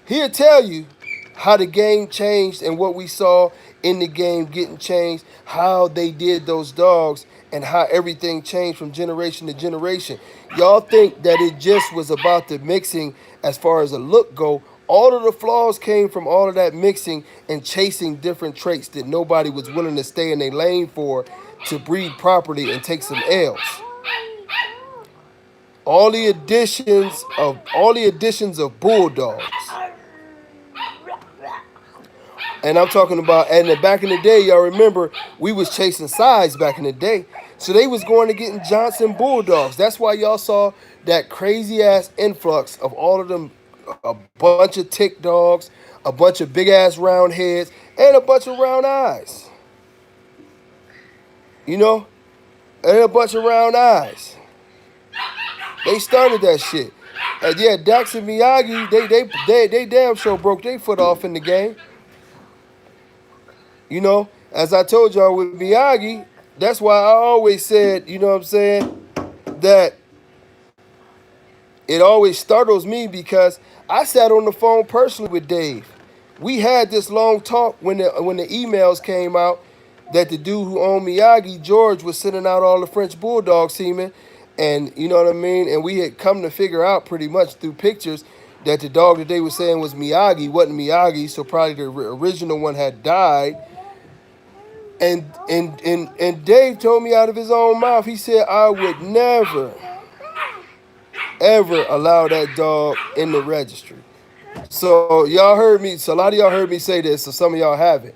he'll tell you how the game changed and what we saw in the game getting changed, how they did those dogs, and how everything changed from generation to generation. Y'all think that it just was about the mixing as far as a look go. All of the flaws came from all of that mixing and chasing different traits that nobody was willing to stay in their lane for to breed properly and take some L's. All the additions of bulldogs. And I'm talking about, and back in the day, y'all remember, we was chasing size back in the day. So they was going to getting Johnson bulldogs. That's why y'all saw that crazy ass influx of all of them, a bunch of tick dogs, a bunch of big ass round heads, and a bunch of round eyes. you know, and a bunch of round eyes. They started that shit. And yeah, Dax and Miyagi, they damn sure broke their foot off in the game. You know, as I told y'all with Miyagi, that's why I always said, you know what I'm saying, that it always startles me because I sat on the phone personally with Dave. We had this long talk when the emails came out that the dude who owned Miyagi, George, was sending out all the French bulldog semen, and you know what I mean. And we had come to figure out pretty much through pictures that the dog that they were saying was Miyagi wasn't Miyagi, so probably the original one had died. And Dave told me out of his own mouth, he said I would never ever allow that dog in the registry. So y'all heard me. So a lot of y'all heard me say this. So some of y'all haven't.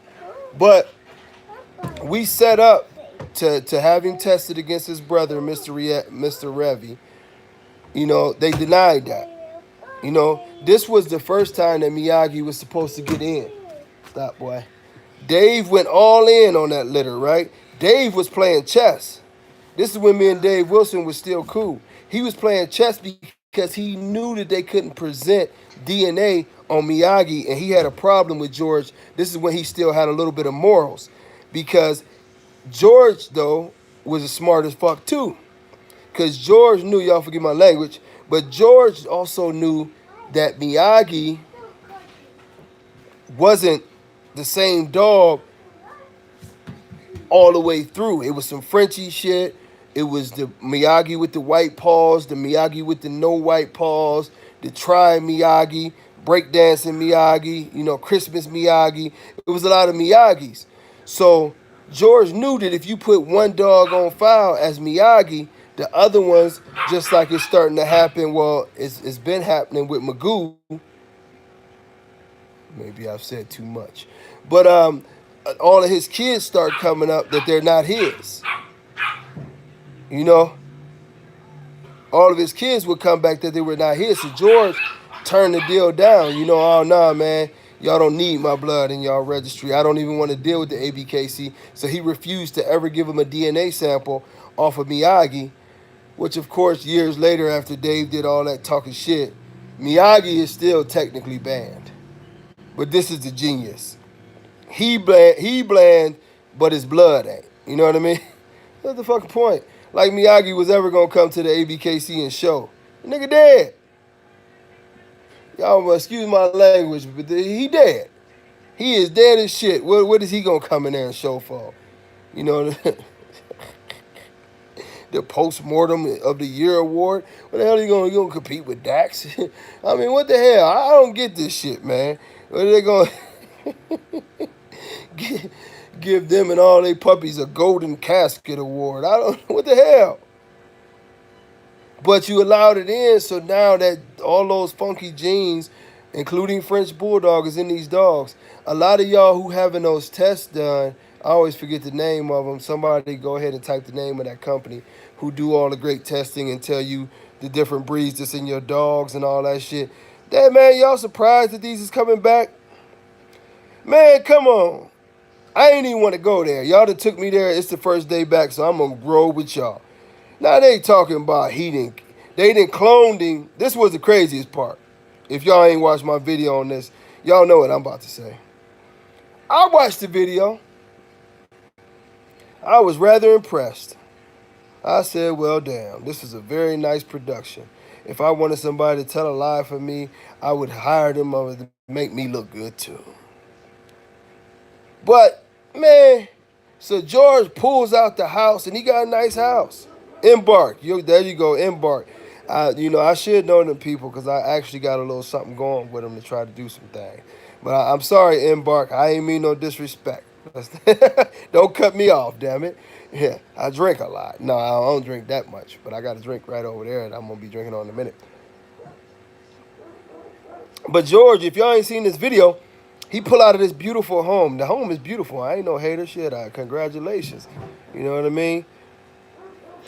But we set up to have him tested against his brother, Mr. Revy. You know, they denied that. You know, this was the first time that Miyagi was supposed to get in. Stop, boy. Dave went all in on that litter, right? Dave was playing chess. This is when me and Dave Wilson was still cool. He was playing chess because he knew that they couldn't present DNA on Miyagi, and he had a problem with George. This is when he still had a little bit of morals, because George though was as smart as fuck too. Because George knew, y'all forgive my language, but George also knew that Miyagi wasn't the same dog all the way through. It was some Frenchy shit. It was the Miyagi with the white paws, the Miyagi with the no white paws, the Try Miyagi, breakdancing Miyagi, you know, Christmas Miyagi. It was a lot of Miyagis. So George knew that if you put one dog on file as Miyagi, the other ones, just like it's starting to happen, well, it's been happening with Magoo. Maybe I've said too much. But all of his kids start coming up that they're not his. You know, all of his kids would come back that they were not his. So George turned the deal down. You know, oh nah, man, y'all don't need my blood in y'all registry. I don't even want to deal with the ABKC. So he refused to ever give him a DNA sample off of Miyagi, which of course years later after Dave did all that talking shit, Miyagi is still technically banned. But this is the genius. He bland, but his blood ain't. You know what I mean? That's the fucking point. Like Miyagi was ever gonna come to the ABKC and show. The nigga dead. Y'all excuse my language, but he dead. He is dead as shit. What is he gonna come in there and show for? You know, the post-mortem of the year award. What the hell are you gonna compete with Dax? I mean, what the hell? I don't get this shit, man. What are they gonna give them and all they puppies a golden casket award? I don't. What the hell? But you allowed it in, so now that all those funky genes, including French Bulldog, is in these dogs. A lot of y'all who having those tests done, I always forget the name of them. Somebody go ahead and type the name of that company who do all the great testing and tell you the different breeds that's in your dogs and all that shit. Damn, man, y'all surprised that these is coming back? Man, come on. I ain't even want to go there. Y'all that took me there, it's the first day back, so I'm going to roll with y'all. Now they talking about they didn't clone him. This was the craziest part. If y'all ain't watched my video on this, y'all know what I'm about to say. I watched the video. I was rather impressed. I said, well, damn, this is a very nice production. If I wanted somebody to tell a lie for me, I would hire them to make me look good too. But, man, so George pulls out the house, and he got a nice house. Embark. There you go, Embark. You know, I should know them people because I actually got a little something going with them to try to do some things. But I'm sorry, Embark. I ain't mean no disrespect. Don't cut me off, damn it. Yeah, I drink a lot. No, I don't drink that much, but I got a drink right over there, and I'm going to be drinking on in a minute. But George, if y'all ain't seen this video, he pull out of this beautiful home. The home is beautiful. I ain't no hater shit. Congratulations. You know what I mean?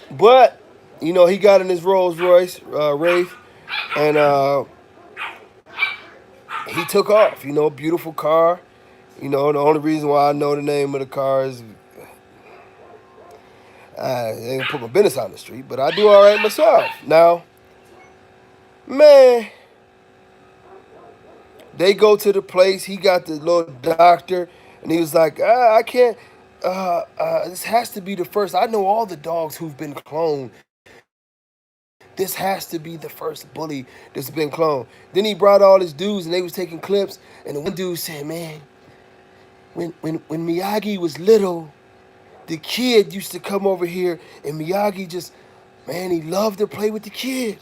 But, you know, he got in his Rolls Royce, Wraith, and he took off. You know, beautiful car. You know, the only reason why I know the name of the car is I ain't put my business on the street, but I do all right myself. Now, man, they go to the place. He got the little doctor, and he was like, I can't. This has to be the first. I know all the dogs who've been cloned. This has to be the first bully that's been cloned. Then he brought all his dudes, and they was taking clips. And the one dude said, "Man, when Miyagi was little, the kid used to come over here, and Miyagi just, man, he loved to play with the kid."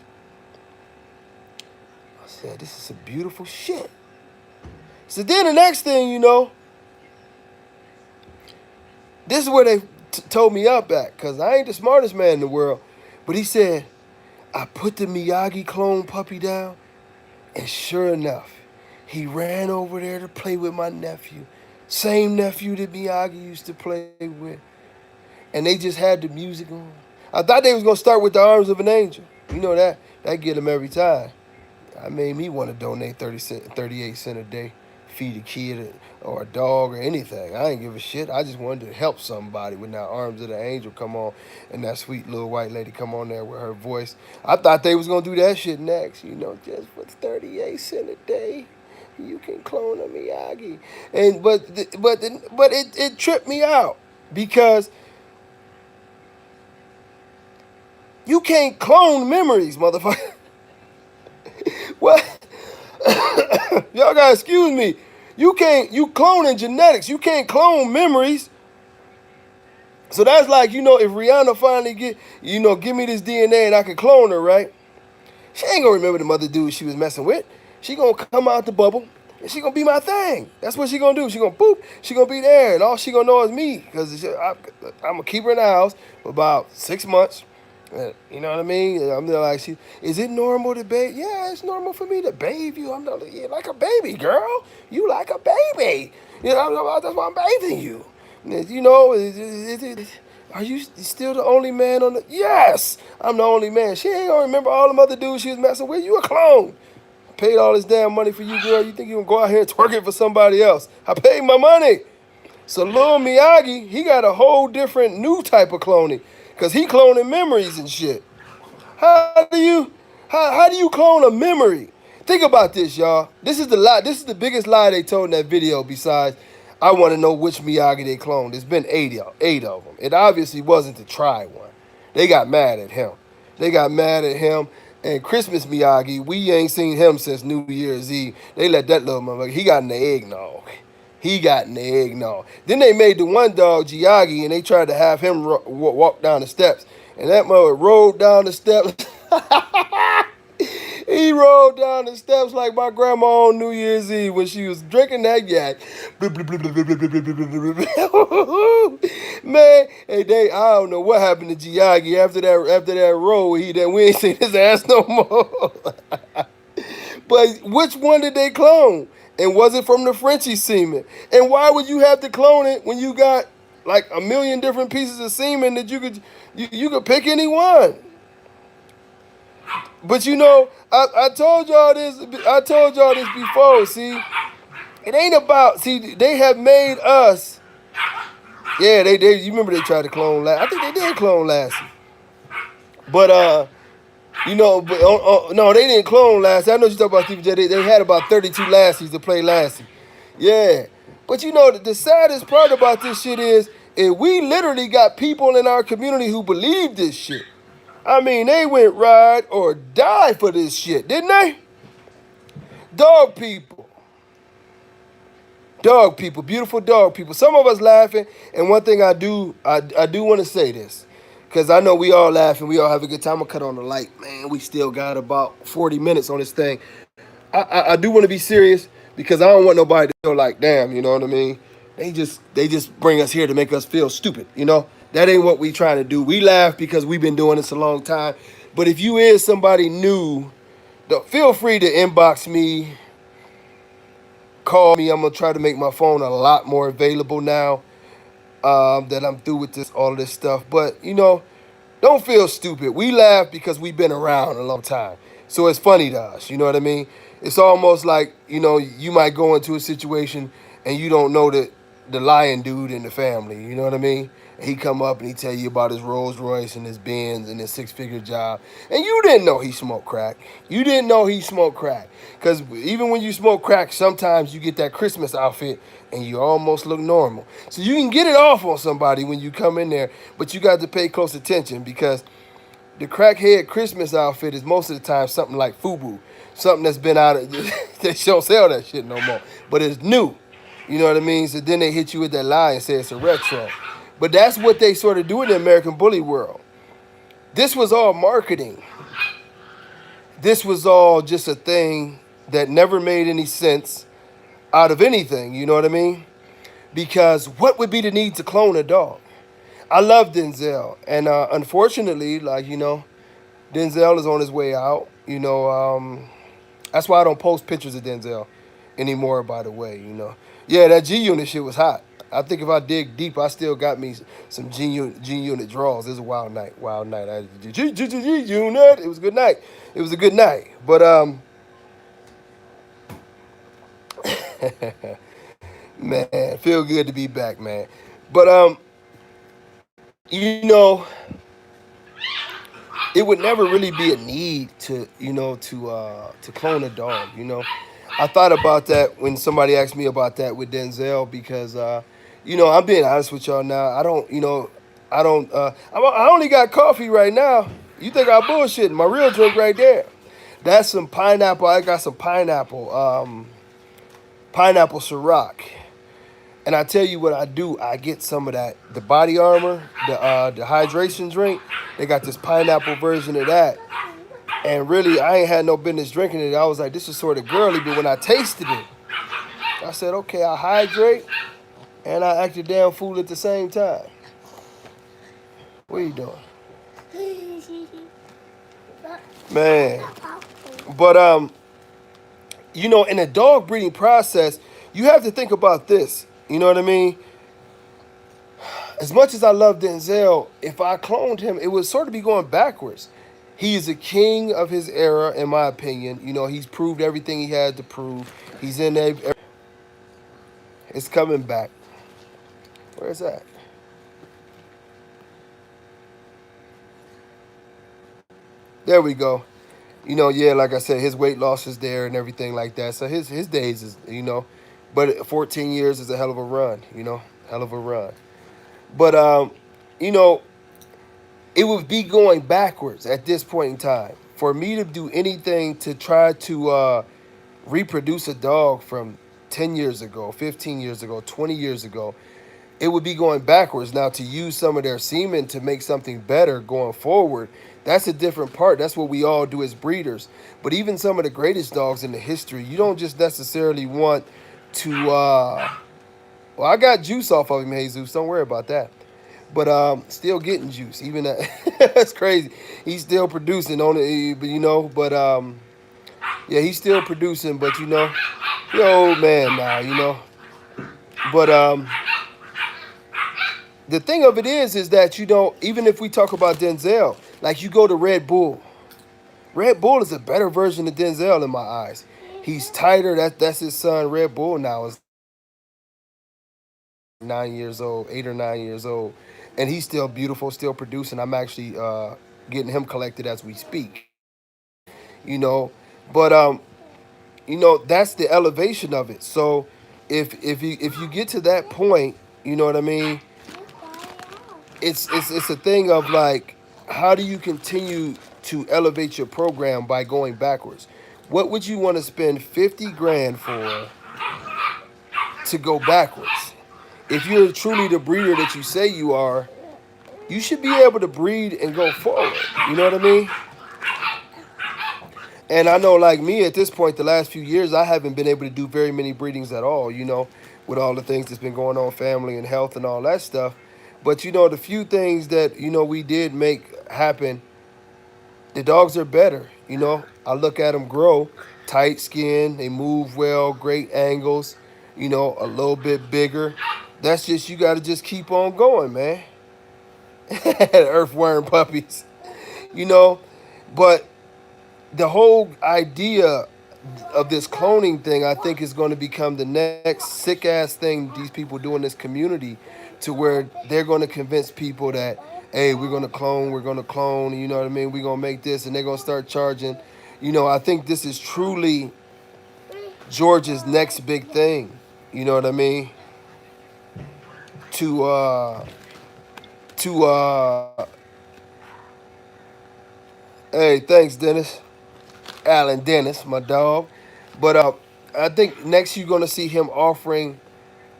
I said, "This is some beautiful shit." So then the next thing you know, this is where they told me up at, because I ain't the smartest man in the world. But he said, I put the Miyagi clone puppy down, and sure enough, he ran over there to play with my nephew. Same nephew that Miyagi used to play with. And they just had the music on. I thought they was going to start with the Arms of an Angel. You know that get them every time. I made me want to donate 38 cents a day, feed a kid or a dog or anything. I ain't give a shit. I just wanted to help somebody when that Arms of the Angel come on and that sweet little white lady come on there with her voice. I thought they was going to do that shit next. Just for 38 cents a day, you can clone a Miyagi. But it tripped me out because you can't clone memories, motherfucker. What? Y'all gotta excuse me. You cloning genetics. You can't clone memories. So that's like, if Rihanna finally give me this DNA and I can clone her, right? She ain't gonna remember the mother dude she was messing with. She gonna come out the bubble and she gonna be my thing. That's what she gonna do. She gonna boop. She gonna be there, and all she gonna know is me, because I'm gonna keep her in the house for about 6 months. You know what I mean? I'm like, is it normal to bathe? Yeah, it's normal for me to bathe you. I'm not, yeah, like a baby, girl. You like a baby. That's why I'm bathing you. Are you still the only man on the? Yes, I'm the only man. She ain't gonna remember all them other dudes she was messing with. You a clone. I paid all this damn money for you, girl. You think you gonna go out here and twerk it for somebody else? I paid my money. So Lil Miyagi, he got a whole different new type of cloning, cause he cloning memories and shit. How do you clone a memory? Think about this, y'all. This is the lie. This is the biggest lie they told in that video. Besides, I want to know which Miyagi they cloned. There's been eight of them. It obviously wasn't to try one. They got mad at him. They got mad at him. And Christmas Miyagi, we ain't seen him since New Year's Eve. They let that little motherfucker, he got in the eggnog. He got in the eggnog. Then they made the one dog Miyagi, and they tried to have him walk down the steps. And that mother rolled down the steps. He rolled down the steps like my grandma on New Year's Eve when she was drinking that yak. Man, hey, I don't know what happened to Miyagi after that roll. We ain't seen his ass no more. But which one did they clone? And was it from the Frenchie semen? And why would you have to clone it when you got like a million different pieces of semen that you could pick any one? But I told y'all this. I told y'all this before. See, it ain't about. See, they have made us. Yeah, they. You remember they tried to clone Lassie? I think they did clone Lassie. But no, they didn't clone Lassie. I know you talk about Tbkc. They had about 32 Lassies to play Lassie. Yeah, but the saddest part about this shit is we literally got people in our community who believe this shit. I mean, they went ride or die for this shit, didn't they? Dog people. Dog people, beautiful dog people. Some of us laughing, and one thing I do want to say this, because I know we all laughing, we all have a good time. I'm gonna cut on the light, man. We still got about 40 minutes on this thing. I do want to be serious, because I don't want nobody to feel like, damn, you know what I mean? They just bring us here to make us feel stupid, That ain't what we trying to do. We laugh because we've been doing this a long time. But if you is somebody new, feel free to inbox me, call me. I'm going to try to make my phone a lot more available now that I'm through with all of this stuff. But, don't feel stupid. We laugh because we've been around a long time. So it's funny to us, you know what I mean? It's almost like, you might go into a situation and you don't know the lion dude in the family, you know what I mean? He come up and he tell you about his Rolls Royce and his Benz and his six-figure job, and you didn't know he smoked crack. You didn't know he smoked crack, because even when you smoke crack, sometimes you get that Christmas outfit and you almost look normal. So you can get it off on somebody when you come in there, but you got to pay close attention because the crackhead Christmas outfit is most of the time something like FUBU, something that's been out of they don't sell that shit no more, but it's new. You know what I mean? So then they hit you with that lie and say it's a retro. But that's what they sort of do in the American bully world. This was all marketing. This was all just a thing that never made any sense out of anything. You know what I mean? Because what would be the need to clone a dog? I love Denzel, and unfortunately, like Denzel is on his way out. That's why I don't post pictures of Denzel anymore. By the way, yeah, that G Unit shit was hot. I think if I dig deep, I still got me some G Unit draws. It was a wild night. I G Unit. It was a good night. It was a good night. But man, feel good to be back, man. But you know, it would never really be a need to clone a dog. I thought about that when somebody asked me about that with Denzel because I'm being honest with y'all now. I only got coffee right now. You think I'm bullshitting? My real drink right there. That's some pineapple. I got some pineapple Ciroc. And I tell you what I do. I get some of that, the Body Armor, the hydration drink. They got this pineapple version of that. And really, I ain't had no business drinking it. I was like, this is sort of girly. But when I tasted it, I said, okay, I hydrate and I act a damn fool at the same time. What are you doing? Man. But, in the dog breeding process, you have to think about this. You know what I mean? As much as I love Denzel, if I cloned him, it would sort of be going backwards. He is a king of his era, in my opinion. He's proved everything he had to prove. He's in there. It's coming back. Where is that? There we go. Yeah, like I said, his weight loss is there and everything like that. So his days is. But 14 years is a hell of a run. Hell of a run. But you know, it would be going backwards at this point in time for me to do anything to try to reproduce a dog from 10 years ago, 15 years ago, 20 years ago. It would be going backwards. Now, to use some of their semen to make something better going forward, that's a different part. That's what we all do as breeders. But even some of the greatest dogs in the history, you don't just necessarily want to well, I got juice off of him, Jesus. Don't worry about that. But still getting juice. Even that that's crazy. He's still producing on it, but yeah, he's still producing, but he old man now. But the thing of it is that even if we talk about Denzel, like you go to Red Bull. Red Bull is a better version of Denzel in my eyes. He's tighter. That's his son. Red Bull now is 9 years old, 8 or 9 years old, and he's still beautiful, still producing. I'm actually getting him collected as we speak. You know, but that's the elevation of it. So if you get to that point, you know what I mean. It's a thing of like, how do you continue to elevate your program by going backwards? What would you want to spend 50 grand for to go backwards? If you're truly the breeder that you say you are, you should be able to breed and go forward. You know what I mean? And I know, like me, at this point, the last few years, I haven't been able to do very many breedings at all, with all the things that's been going on, family and health and all that stuff. But, the few things that, we did make happen, the dogs are better. I look at them grow, tight skin, they move well, great angles, a little bit bigger. That's just, you got to just keep on going, man. Earthworm puppies, you know. But the whole idea of this cloning thing, I think, is going to become the next sick ass thing these people do in this community, to where they're going to convince people that, hey, we're going to clone, you know what I mean? We're going to make this, and they're going to start charging. I think this is truly Georgia's next big thing. You know what I mean? To to hey, thanks, Dennis. Alan Dennis, my dog. But I think next you're gonna see him offering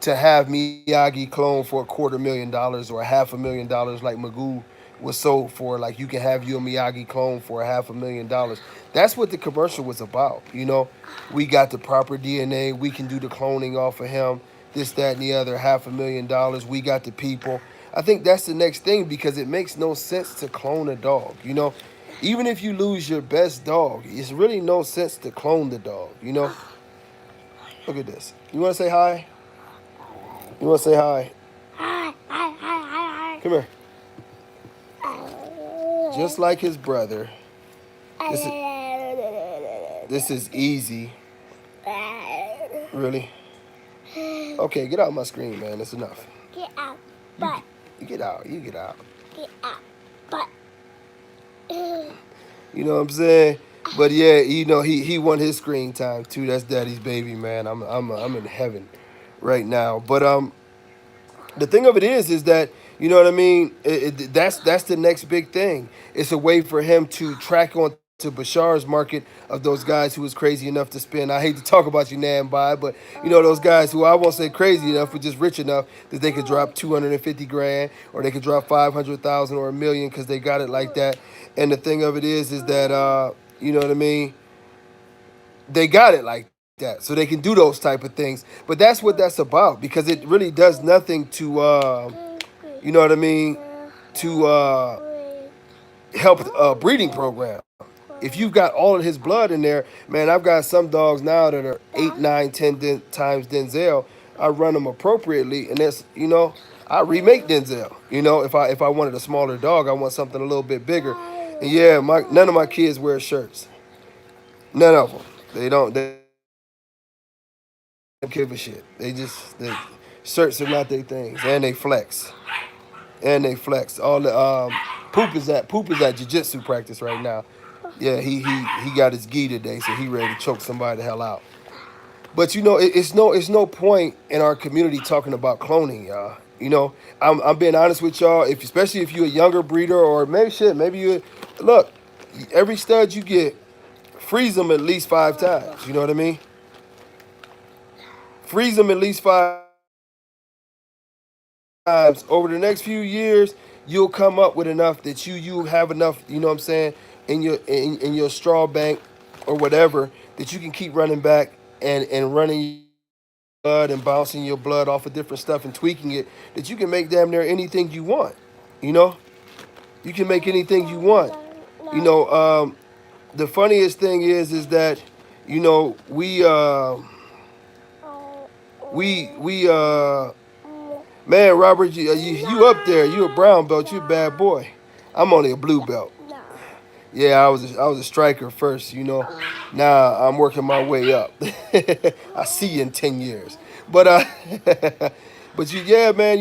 to have Miyagi clone for $250,000 or $500,000 like Magoo was sold for. Like you can have your Miyagi clone for $500,000. That's what the commercial was about. We got the proper DNA. We can do the cloning off of him. This, that, and the other. $500,000. We got the people. I think that's the next thing because it makes no sense to clone a dog. Even if you lose your best dog, it's really no sense to clone the dog. Look at this. You want to say hi? You want to say hi? Come here. Just like his brother. This is, this is easy. Really? Okay, get out my screen, man. That's enough.
Get out, but.
You get out. You get out.
Get out, but.
You know what I'm saying? But yeah, he won his screen time too. That's Daddy's baby, man. I'm in heaven right now. But the thing of it is that you know what I mean. That's the next big thing. It's a way for him to track on to Bashar's market of those guys who was crazy enough to spend. I hate to talk about you, Nan, by, but those guys who I won't say crazy enough, but just rich enough that they could drop 250 grand or they could drop 500,000 or a million because they got it like that. And the thing of it is that you know what I mean. They got it like that, so they can do those type of things. But that's what that's about because it really does nothing to you know what I mean, to help a breeding program. If you've got all of his blood in there, man, I've got some dogs now that are 8, 9, 10 times Denzel. I run them appropriately, and that's I remake Denzel. If I wanted a smaller dog, I want something a little bit bigger. And yeah, none of my kids wear shirts. None of them. They don't. They don't give a shit. Shirts are not their things, and they flex. And they flex. All the poop is at jiu-jitsu practice right now. Yeah, he got his gi today, so he ready to choke somebody the hell out. But it's no point in our community talking about cloning, y'all. I'm being honest with y'all. Especially if you're a younger breeder or maybe you look, every stud you get, freeze them at least 5 times. You know what I mean? Freeze them at least 5 times. Over the next few years, you'll come up with enough that you have enough. You know what I'm saying? In your straw bank or whatever that you can keep running back and running blood and bouncing your blood off of different stuff and tweaking it that you can make damn near anything you want. You know, you can make anything you want. You know, the funniest thing is that we man, Robert, you up there? You a brown belt? You a bad boy. I'm only a blue belt. Yeah, I was a striker first, Now I'm working my way up. I see you in 10 years, but but yeah, man,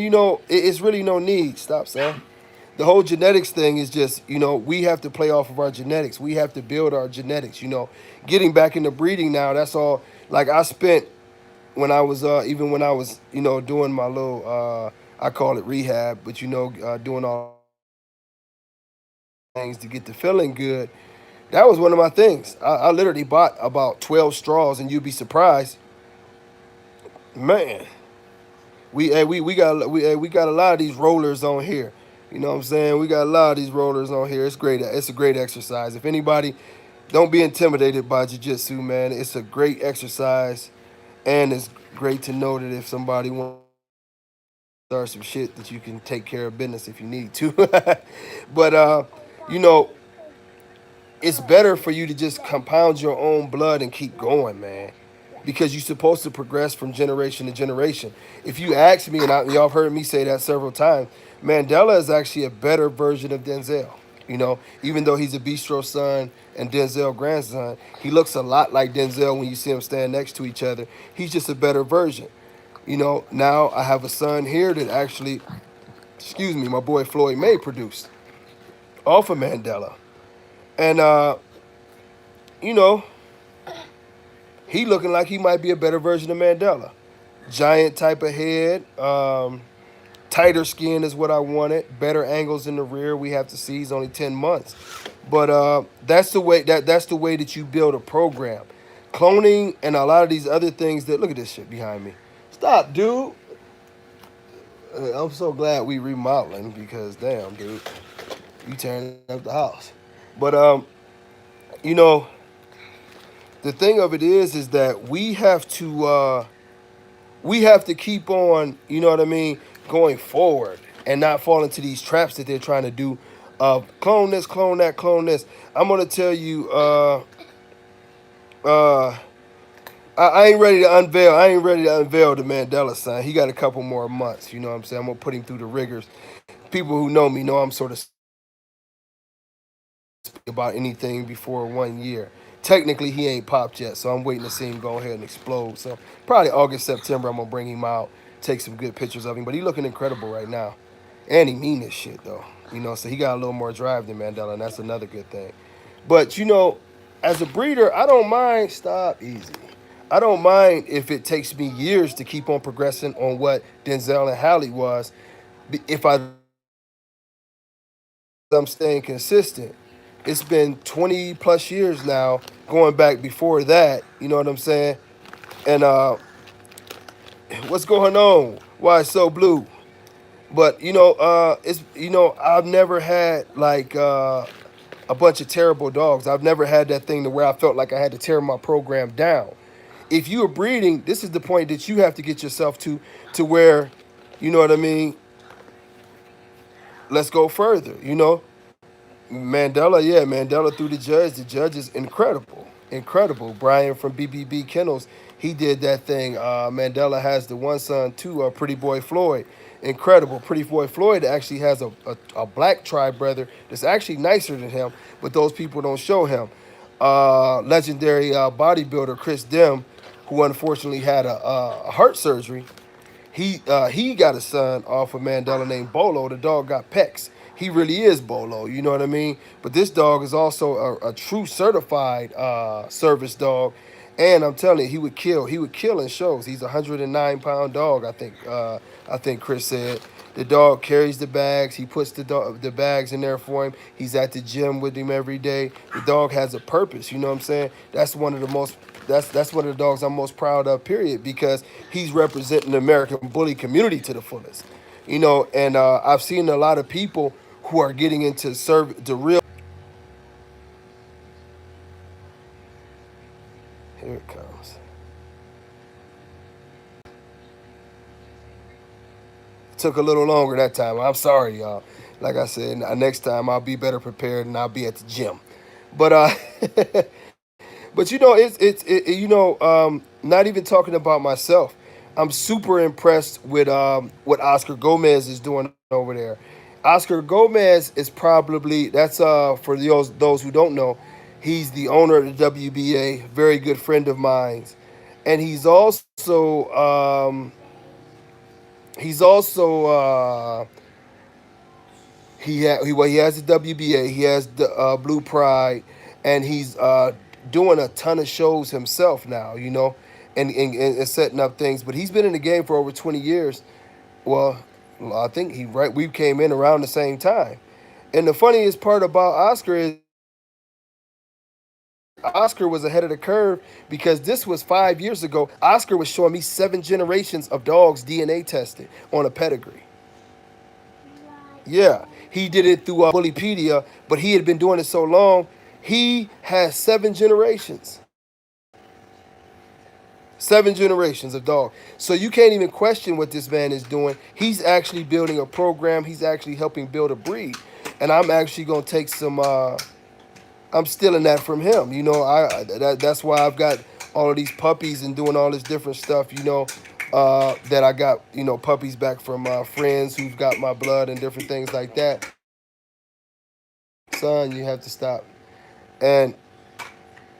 it's really no need. Stop, son. The whole genetics thing is just, we have to play off of our genetics. We have to build our genetics. Getting back into breeding now. That's all. Like I spent when I was even when I was doing my little I call it rehab, but doing all things to get the feeling good. That was one of my things. I literally bought about 12 straws, and you'd be surprised, man. We got a lot of these rollers on here. You know what I'm saying? We got a lot of these rollers on here. It's great. It's a great exercise. If anybody, don't be intimidated by jiu-jitsu, man. It's a great exercise, and it's great to know that if somebody wants to start some shit, that you can take care of business if you need to. But you know, it's better for you to just compound your own blood and keep going, man. Because you're supposed to progress from generation to generation. If you ask me, and y'all have heard me say that several times, Mandela is actually a better version of Denzel. Even though he's a Bistro son and Denzel grandson, he looks a lot like Denzel when you see him stand next to each other. He's just a better version. Now I have a son here that actually, excuse me, my boy Floyd May produced off of Mandela. And, you know, he looking like he might be a better version of Mandela. Giant type of head, tighter skin is what I wanted. Better angles in the rear. We have to see he's only 10 months, but that's the way that you build a program. Cloning and a lot of these other things that look at this shit behind me. Stop, dude. I'm so glad we remodeling because damn, dude, you tearing up the house. But you know, the thing of it is that we have to keep on, you know what I mean, going forward and not fall into these traps that they're trying to do. Clone this, clone that, clone this. I'm gonna tell you, uh, I ain't ready to unveil. I ain't ready to unveil the Mandela sign. He got a couple more months. You know what I'm saying? I'm gonna put him through the rigors. People who know me know I'm sort of about anything before 1 year. Technically, he ain't popped yet, so I'm waiting to see him go ahead and explode. So probably August, September, I'm gonna bring him out, take some good pictures of him. But he looking incredible right now, and he mean this shit though. So he got a little more drive than Mandela, and that's another good thing. But as a breeder, I don't mind. Stop easy. I don't mind if it takes me years to keep on progressing on what Denzel and Halle was, if I'm staying consistent. It's been 20 plus years now, going back before that. You know what I'm saying? And what's going on? Why it's so blue? But it's I've never had like a bunch of terrible dogs. I've never had that thing to where I felt like I had to tear my program down. If you are breeding, this is the point that you have to get yourself to where, you know what I mean. Let's go further. Mandela, yeah, Mandela through the judge. The judge is incredible, incredible. Brian from BBB Kennels, he did that thing. Mandela has the one son too, Pretty Boy Floyd, incredible. Pretty Boy Floyd actually has a black tribe brother that's actually nicer than him, but those people don't show him. Legendary bodybuilder Chris Dim, who unfortunately had a heart surgery. He got a son off of Mandela named Bolo. The dog got pecs. He really is Bolo, you know what I mean? But this dog is also a true certified service dog. And I'm telling you, he would kill. He would kill in shows. He's a 109-pound dog, I think. I think Chris said. The dog carries the bags. He puts the bags in there for him. He's at the gym with him every day. The dog has a purpose. You know what I'm saying? That's one of the dogs I'm most proud of. Period, because he's representing the American bully community to the fullest. And I've seen a lot of people who are getting into the real. Here it comes. Took a little longer that time. I'm sorry, y'all. Like I said, next time I'll be better prepared and I'll be at the gym. But but not even talking about myself. I'm super impressed with what Oscar Gomez is doing over there. Oscar Gomez is probably that's for those who don't know, he's the owner of the WBA, very good friend of mine, and he's also he has the WBA, he has the Blue Pride, and he's doing a ton of shows himself now, and setting up things. But he's been in the game for over 20 years. Well, I think we came in around the same time. And the funniest part about Oscar is Oscar was ahead of the curve because this was 5 years ago. Oscar was showing me 7 generations of dogs DNA tested on a pedigree. Yeah, he did it through Bullypedia, but he had been doing it so long. He has 7 generations, 7 generations of dog. So you can't even question what this man is doing. He's actually building a program. He's actually helping build a breed, and I'm actually gonna take some. I'm stealing that from him. That's why I've got all of these puppies and doing all this different stuff. That I got puppies back from friends who've got my blood and different things like that. Son, you have to stop. And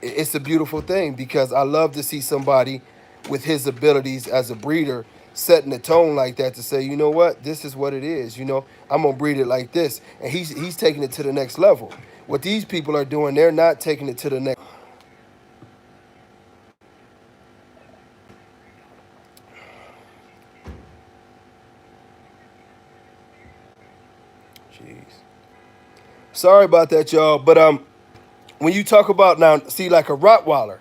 it's a beautiful thing because I love to see somebody with his abilities as a breeder setting the tone like that to say, you know what, this is what it is. I'm gonna breed it like this, and he's taking it to the next level. What these people are doing, they're not taking it to the next. Jeez, sorry about that, y'all. But when you talk about now, see, like a Rottweiler,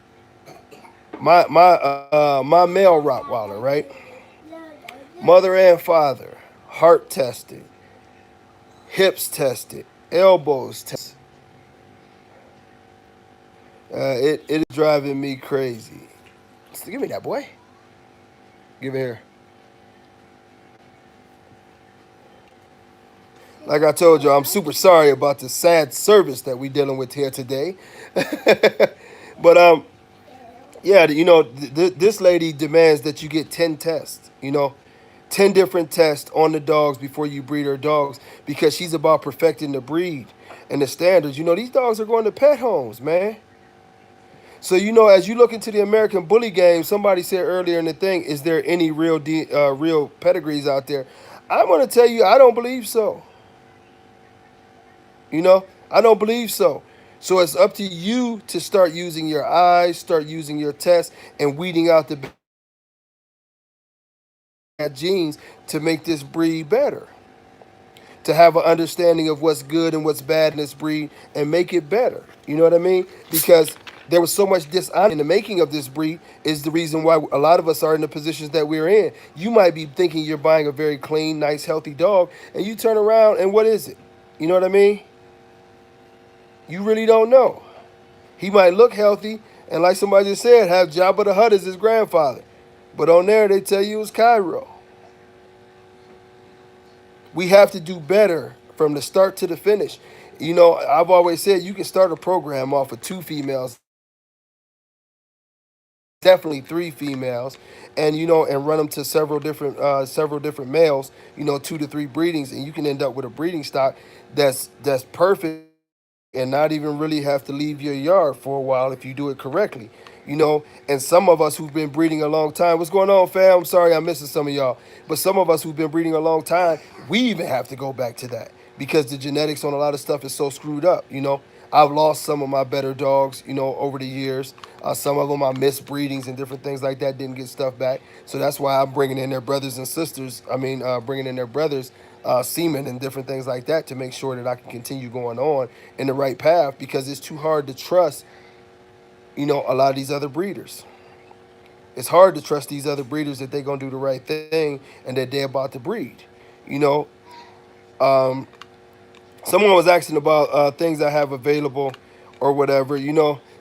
my male Rottweiler, right? Mother and father, heart tested, hips tested, elbows tested. It is driving me crazy. So give me that, boy. Give it here. Like I told you, I'm super sorry about the sad service that we dealing with here today. But yeah, this lady demands that you get 10 tests. 10 different tests on the dogs before you breed her dogs because she's about perfecting the breed and the standards. These dogs are going to pet homes, man. So as you look into the American Bully game, somebody said earlier in the thing, is there any real pedigrees out there? I'm going to tell you, I don't believe so. I don't believe so. So it's up to you to start using your eyes, start using your tests, and weeding out the bad genes to make this breed better. To have an understanding of what's good and what's bad in this breed and make it better. You know what I mean? Because there was so much dishonesty in the making of this breed is the reason why a lot of us are in the positions that we're in. You might be thinking you're buying a very clean, nice, healthy dog, and you turn around and what is it? You know what I mean? You really don't know. He might look healthy, and like somebody just said, have Jabba the Hutt as his grandfather. But on there, they tell you it's Cairo. We have to do better from the start to the finish. I've always said you can start a program off of two females, definitely three females, and run them to several different males. 2 to 3 breedings, and you can end up with a breeding stock that's perfect and not even really have to leave your yard for a while if you do it correctly. And some of us who've been breeding a long time, what's going on, fam? I'm sorry I'm missing some of y'all. But some of us who've been breeding a long time, we even have to go back to that because the genetics on a lot of stuff is so screwed up. I've lost some of my better dogs, over the years. Some of them I missed breedings and different things like that, didn't get stuff back. So that's why I'm bringing in their brothers and sisters. Bringing in their brothers, semen and different things like that to make sure that I can continue going on in the right path because it's too hard to trust, a lot of these other breeders. It's hard to trust these other breeders that they're gonna do the right thing and that they're about to breed. You know, um, Someone was asking about things I have available or whatever.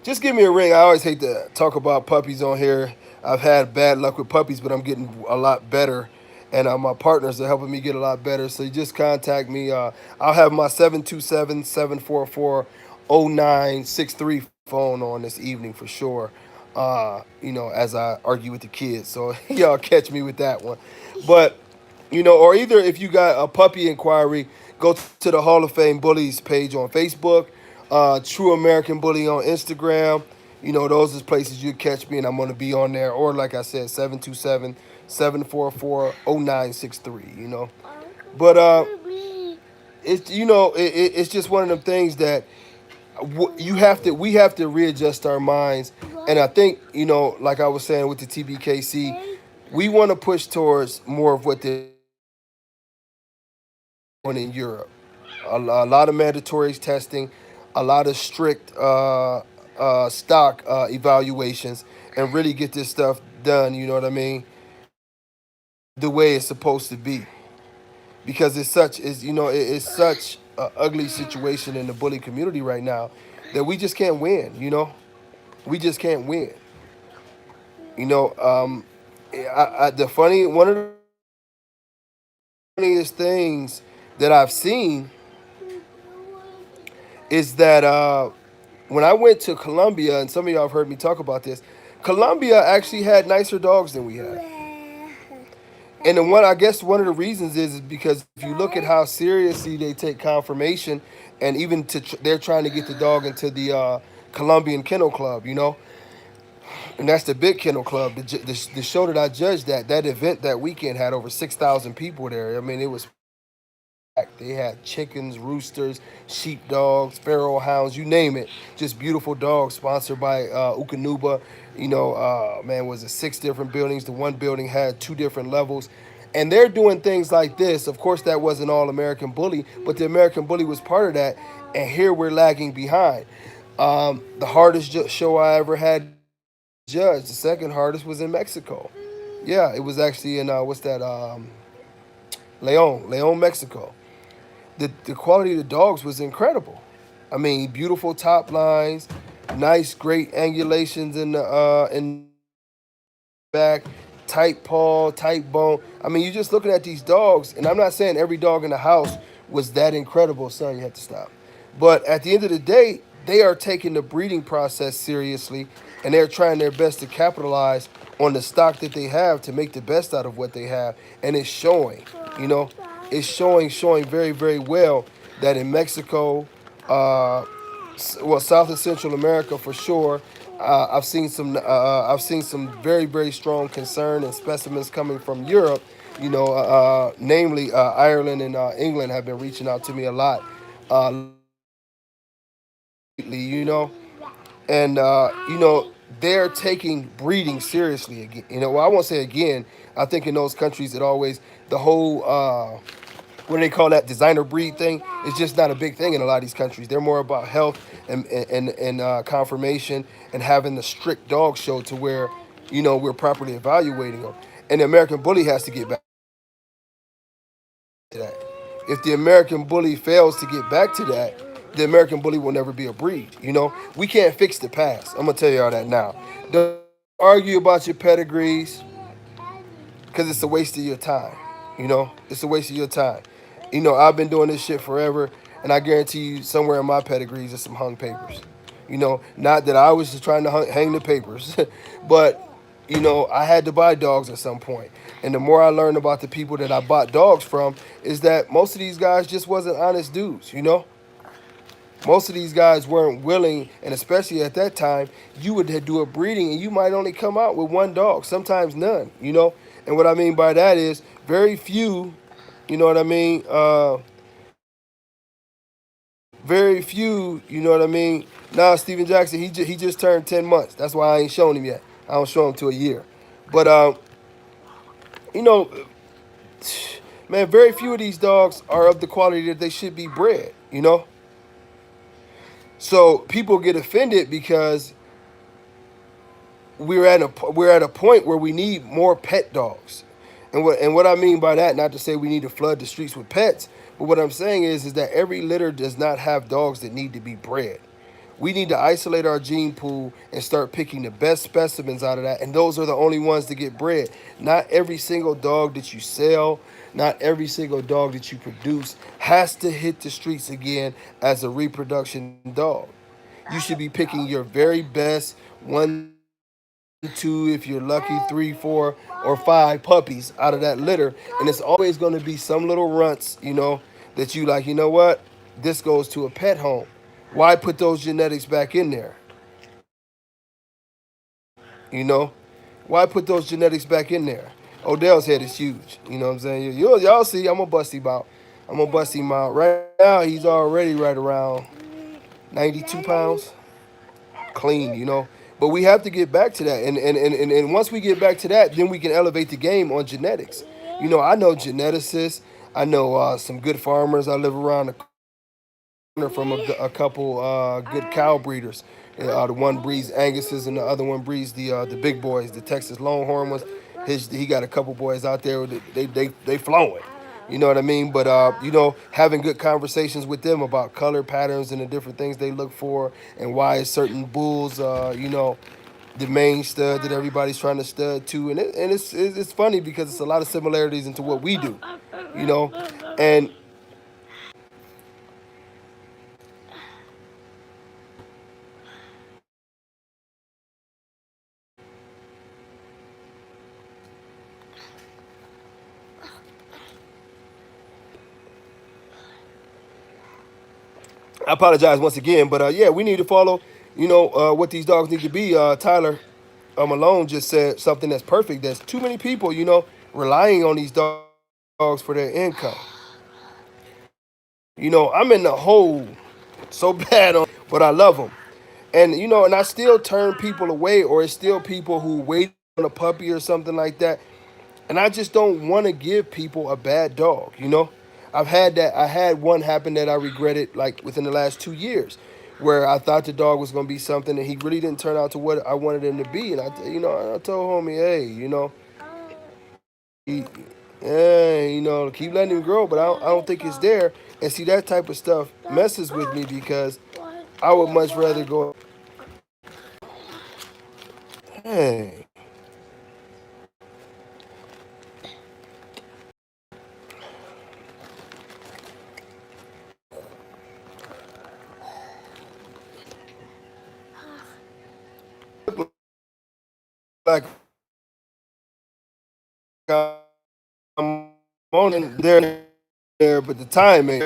Just give me a ring. I always hate to talk about puppies on here. I've had bad luck with puppies, but I'm getting a lot better. And my partners are helping me get a lot better. So you just contact me. I'll have my 727-744-0963 phone on this evening for sure. As I argue with the kids. So y'all catch me with that one. But or either if you got a puppy inquiry, go to the Hall of Fame Bullies page on Facebook, True American Bully on Instagram. Those is places you catch me, and I'm going to be on there. Or, like I said, 727-744-0963, But it's just one of them things that we have to readjust our minds. And I think, like I was saying with the TBKC, we want to push towards more of what they're doing in Europe. A lot of mandatory testing, a lot of strict stock evaluations, and really get this stuff done. You know what I mean? The way it's supposed to be, because it's such an ugly situation in the bully community right now that we just can't win. We just can't win. You know, the funny one of the funniest things that I've seen is that when I went to Colombia, and some of y'all have heard me talk about this, Colombia actually had nicer dogs than we had. And I guess one of the reasons is because if you look at how seriously they take confirmation, and even they're trying to get the dog into the Colombian Kennel Club. and that's the Big Kennel Club. The show that I judged that event that weekend had over 6,000 people there. I mean, it was packed. They had chickens, roosters, sheepdogs, pharaoh hounds, you name it. Just beautiful dogs, sponsored by Ukanuba. Man, was it 6 different buildings? The one building had 2 different levels. And they're doing things like this. Of course, that wasn't all American Bully, but the American Bully was part of that. And here we're lagging behind. The hardest show I ever had judge. The second hardest was in Mexico. Yeah, it was actually in what's that? Leon, Mexico. The quality of the dogs was incredible. I mean, beautiful top lines, nice, great angulations in back, tight paw, tight bone. I mean, you're just looking at these dogs, and I'm not saying every dog in the house was that incredible. Son, you have to stop. But at the end of the day, they are taking the breeding process seriously, and they're trying their best to capitalize on the stock that they have to make the best out of what they have, and it's showing. You know, it's showing very, very well that in Mexico, uh, well, South and Central America for sure. I've seen some very, very strong concern and specimens coming from Europe. Namely Ireland and England have been reaching out to me a lot lately. And they're taking breeding seriously again. Well, I won't say again. I think in those countries it always the whole what do they call that designer breed thing is just not a big thing in a lot of these countries. They're more about health and confirmation and having the strict dog show to where we're properly evaluating them. And the American Bully has to get back to that. If the American Bully fails to get back to that, the American Bully will never be a breed. We can't fix the past. I'm gonna tell you all that now. Don't argue about your pedigrees because it's a waste of your time. It's a waste of your time. I've been doing this shit forever, and I guarantee you, somewhere in my pedigrees is some hung papers. Not that I was just trying to hang the papers, but I had to buy dogs at some point. And the more I learned about the people that I bought dogs from, is that most of these guys just wasn't honest dudes. Most of these guys weren't willing, and especially at that time, you would do a breeding and you might only come out with one dog, sometimes none. And what I mean by that is very few. You know what I mean? Very few. You know what I mean? Now Steven Jackson, he just turned 10 months. That's why I ain't showing him yet. I don't show him to a year. But you know, man, very few of these dogs are of the quality that they should be bred. So people get offended because we're at a point where we need more pet dogs. And what I mean by that, not to say we need to flood the streets with pets, but what I'm saying is that every litter does not have dogs that need to be bred. We need to isolate our gene pool and start picking the best specimens out of that, and those are the only ones to get bred. Not every single dog that you sell, not every single dog that you produce has to hit the streets again as a reproduction dog. You should be picking your very best one, two, if you're lucky, three, four, or five puppies out of that litter. And it's always going to be some little runts, that you like, what? This goes to a pet home. Why put those genetics back in there? You know? Why put those genetics back in there? Odell's head is huge. You know what I'm saying? Y'all see, I'm going to bust him out. I'm going to bust him out. Right now, he's already right around 92 pounds. Clean. But we have to get back to that. And once we get back to that, then we can elevate the game on genetics. I know geneticists. I know some good farmers. I live around the corner from a couple good cow breeders. The one breeds Angus's and the other one breeds the big boys, the Texas Longhorn ones. He got a couple boys out there. They flowing. You know what I mean? But having good conversations with them about color patterns and the different things they look for, and why certain bulls, the main stud that everybody's trying to stud to, and it's funny because it's a lot of similarities into what we do, and I apologize once again, but yeah, we need to follow, what these dogs need to be. Tyler, Malone just said something that's perfect. There's too many people, relying on these dogs for their income. I'm in the hole so bad on, but I love them. And I still turn people away, or it's still people who waiting on a puppy or something like that. And I just don't want to give people a bad dog. I've had that. I had one happen that I regretted, like within the last 2 years, where I thought the dog was going to be something, and he really didn't turn out to what I wanted him to be. And I told homie, hey, he, yeah, keep letting him grow, but I don't think it's there. And see, that type of stuff messes with me because I would much rather go. Hey, like I'm on it there, but the time ain't.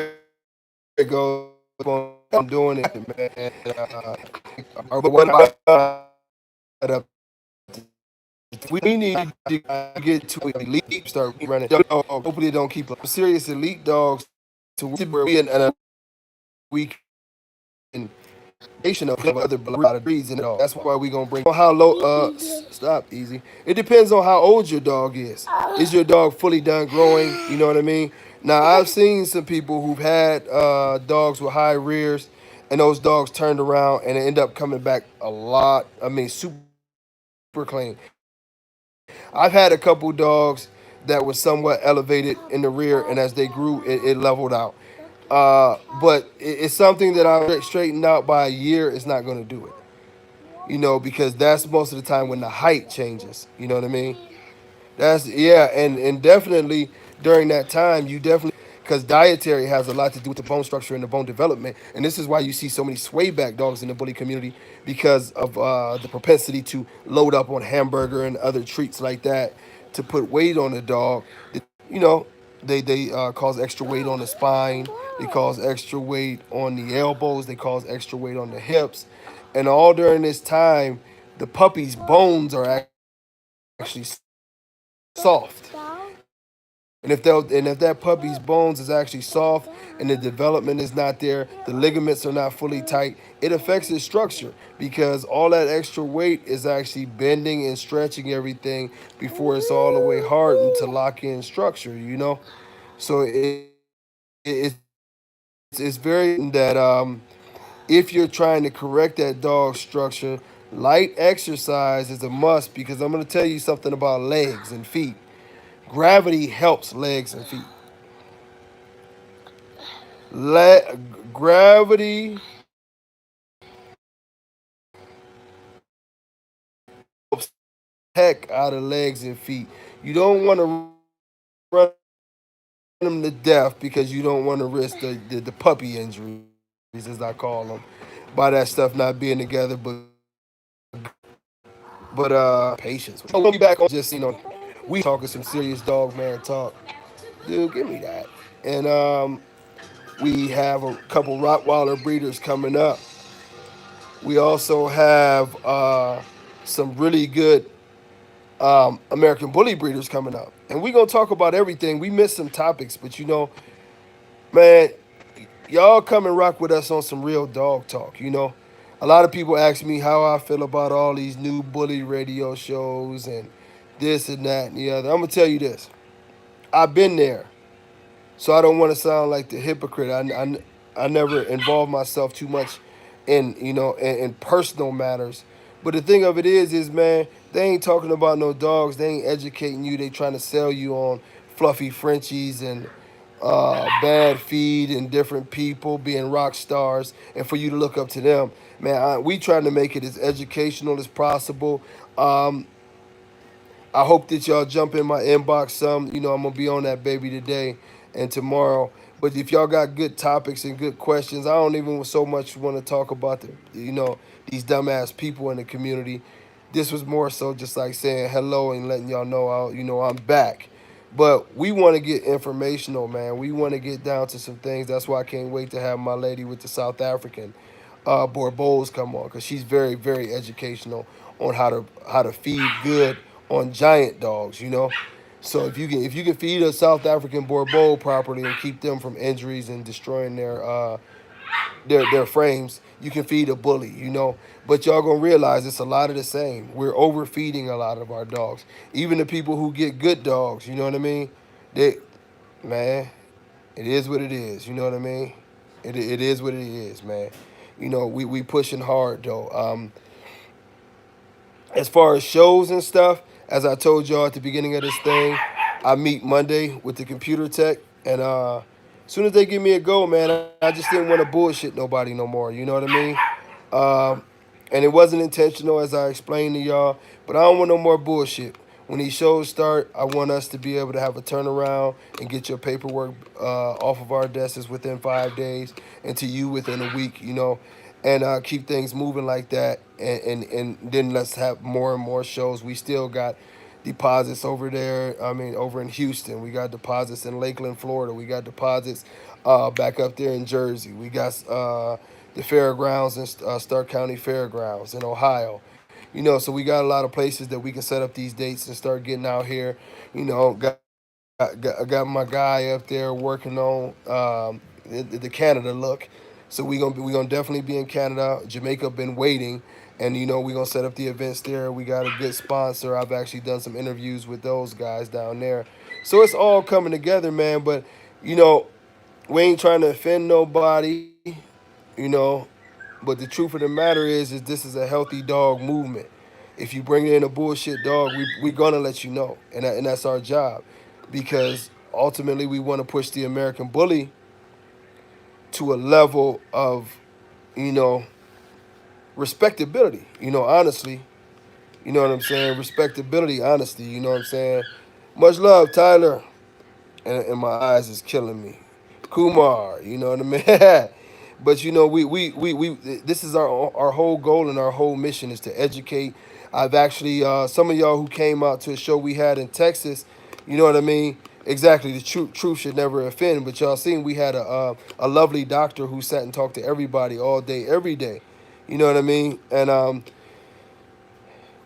It goes on. I'm doing it, man. But what up? We need to get to elite, start running. Hopefully, they don't keep serious elite dogs to where we can nation of other breeds and all. That's why we gonna bring how low. Stop easy. It depends on how old your dog is. Is your dog fully done growing? You know what I mean? Now I've seen some people who've had dogs with high rears, and those dogs turned around and end up coming back a lot. I mean, super clean. I've had a couple dogs that was somewhat elevated in the rear, and as they grew, it leveled out. But it's something that I straightened out by a year. It's not going to do it, because that's most of the time when the height changes. You know what I mean? That's yeah, and definitely during that time, you definitely because dietary has a lot to do with the bone structure and the bone development, and this is why you see so many sway back dogs in the bully community because of the propensity to load up on hamburger and other treats like that to put weight on the dog. You know, they cause extra weight on the spine. They cause extra weight on the elbows. They cause extra weight on the hips, and all during this time, the puppy's bones are actually soft. And if that puppy's bones is actually soft and the development is not there, the ligaments are not fully tight, it affects its structure because all that extra weight is actually bending and stretching everything before it's all the way hardened to lock in structure. So it's very important that if you're trying to correct that dog structure, light exercise is a must because I'm going to tell you something about legs and feet. Gravity helps legs and feet. Gravity helps heck out of legs and feet. You don't want to run them to death because you don't want to risk the puppy injuries, as I call them, by that stuff not being together. But patience. Oh, we'll be back on just we talking some serious dog man talk. Dude, give me that. And we have a couple Rottweiler breeders coming up. We also have some really good American Bully breeders coming up. And we're going to talk about everything. We missed some topics, but man, y'all come and rock with us on some real dog talk. A lot of people ask me how I feel about all these new bully radio shows and this and that and the other. I'm going to tell you this. I've been there. So I don't want to sound like the hypocrite. I never involve myself too much in personal matters. But the thing of it is man, they ain't talking about no dogs. They ain't educating you. They trying to sell you on fluffy Frenchies and bad feed and different people being rock stars, and for you to look up to them. Man, we trying to make it as educational as possible. Um, I hope that y'all jump in my inbox some. I'm gonna be on that baby today and tomorrow. But if y'all got good topics and good questions, I don't even so much want to talk about these dumbass people in the community. This was more so just like saying hello and letting y'all know I'm back. But we want to get informational, man. We want to get down to some things. That's why I can't wait to have my lady with the South African. Bourbeau's come on because she's very very educational on how to feed good on giant dogs. So if you can feed a South African Bourbeau properly and keep them from injuries and destroying their frames, you can feed a bully. But y'all gonna realize it's a lot of the same. We're overfeeding a lot of our dogs. Even the people who get good dogs, you know what I mean? They man, it is what it is. You know what I mean? It is what it is, man. We pushing hard though. As far as shows and stuff, as I told y'all at the beginning of this thing, I meet Monday with the computer tech, and as soon as they give me a go, man, I just didn't want to bullshit nobody no more. You know what I mean? Um, and it wasn't intentional, as I explained to y'all. But I don't want no more bullshit. When these shows start, I want us to be able to have a turnaround and get your paperwork off of our desks within 5 days, and to you within a week. And keep things moving like that. And then let's have more and more shows. We still got deposits over there. I mean, over in Houston, we got deposits in Lakeland, Florida. We got deposits back up there in Jersey. We got the fairgrounds in Stark County Fairgrounds in Ohio. So we got a lot of places that we can set up these dates and start getting out here. Got my guy up there working on the Canada look. So we gonna definitely be in Canada. Jamaica been waiting, and we gonna set up the events there. We got a good sponsor. I've actually done some interviews with those guys down there. So it's all coming together, man. But you know, we ain't trying to offend nobody. You know, but the truth of the matter is this is a healthy dog movement. If you bring in a bullshit dog, we gonna let you know, and that's our job, because ultimately we want to push the American bully to a level of you know respectability. Honestly, you know what I'm saying. Respectability, honesty. You know what I'm saying. Much love, Tyler, and my eyes is killing me. Kumar, you know what I mean? But we this is our whole goal and our whole mission is to educate. I've actually some of y'all who came out to a show we had in Texas, you know what I mean? Exactly, the truth should never offend. But y'all seen we had a lovely doctor who sat and talked to everybody all day, every day. You know what I mean? And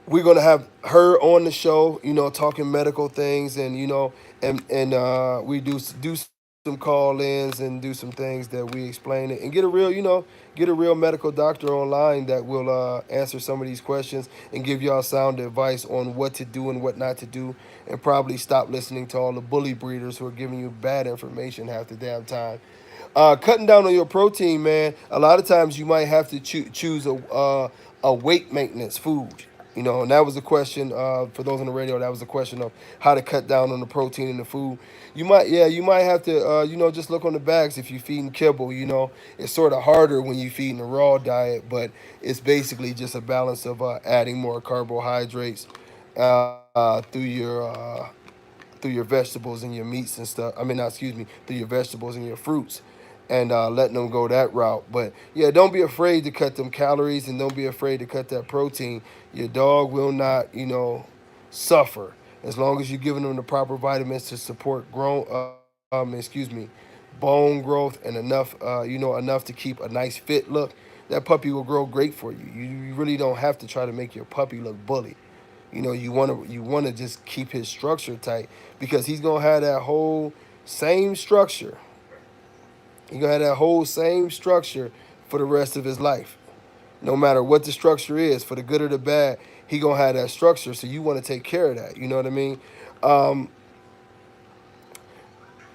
we're gonna have her on the show, talking medical things, and we do some call-ins and do some things that we explain it and get a real medical doctor online that will answer some of these questions and give y'all sound advice on what to do and what not to do, and probably stop listening to all the bully breeders who are giving you bad information half the damn time. Cutting down on your protein, man. A lot of times you might have to choose a weight maintenance food. And that was a question for those on the radio. That was a question of how to cut down on the protein in the food. You might have to, just look on the bags if you're feeding kibble. It's sort of harder when you're feeding a raw diet, but it's basically just a balance of adding more carbohydrates through your vegetables and your meats and stuff. I mean, not excuse me, through your vegetables and your fruits, and letting them go that route. But yeah, don't be afraid to cut them calories, and don't be afraid to cut that protein. Your dog will not, suffer as long as you're giving them the proper vitamins to support bone growth and enough to keep a nice fit look. That puppy will grow great for you. You really don't have to try to make your puppy look bully. You want to just keep his structure tight, because he's gonna have that whole same structure. He's gonna have that whole same structure for the rest of his life. No matter what the structure is, for the good or the bad, he gonna have that structure. So you want to take care of that. You know what I mean? Um,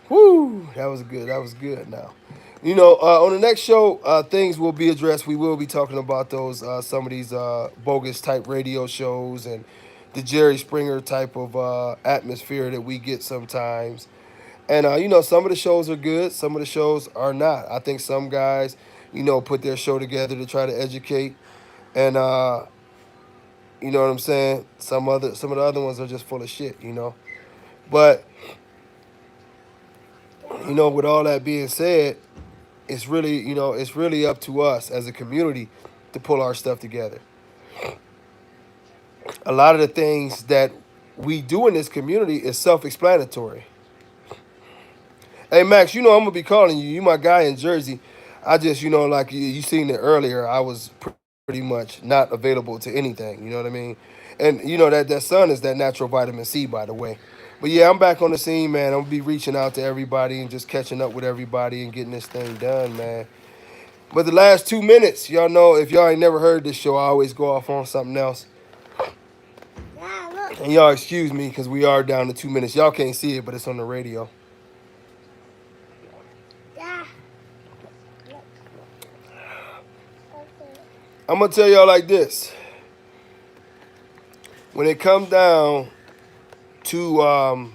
Woo, that was good. That was good. Now, on the next show, things will be addressed. We will be talking about those some of these bogus type radio shows and the Jerry Springer type of atmosphere that we get sometimes. And some of the shows are good, some of the shows are not. I think some guys, put their show together to try to educate, and you know what I'm saying. Some of the other ones are just full of shit. But with all that being said, it's really up to us as a community to pull our stuff together. A lot of the things that we do in this community is self-explanatory. Hey Max, I'm gonna be calling you. You my guy in Jersey. I just, like you seen it earlier, I was pretty much not available to anything. You know what I mean? And that sun is that natural vitamin C, by the way. But yeah, I'm back on the scene, man. I'm gonna be reaching out to everybody and just catching up with everybody and getting this thing done, man. But the last 2 minutes, y'all know, if y'all ain't never heard this show, I always go off on something else.
Yeah, look.
And y'all excuse me because we are down to 2 minutes. Y'all can't see it, but it's on the radio.
Yeah. Look. Okay.
I'm gonna tell y'all like this: when it comes down to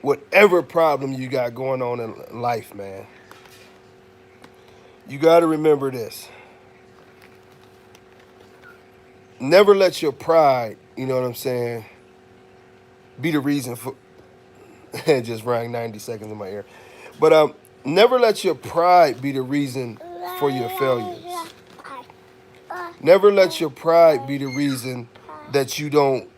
whatever problem you got going on in life, man, you got to remember this. Never let your pride, you know what I'm saying, be the reason for. It just rang 90 seconds in my ear. But never let your pride be the reason for your failures. Never let your pride be the reason that you don't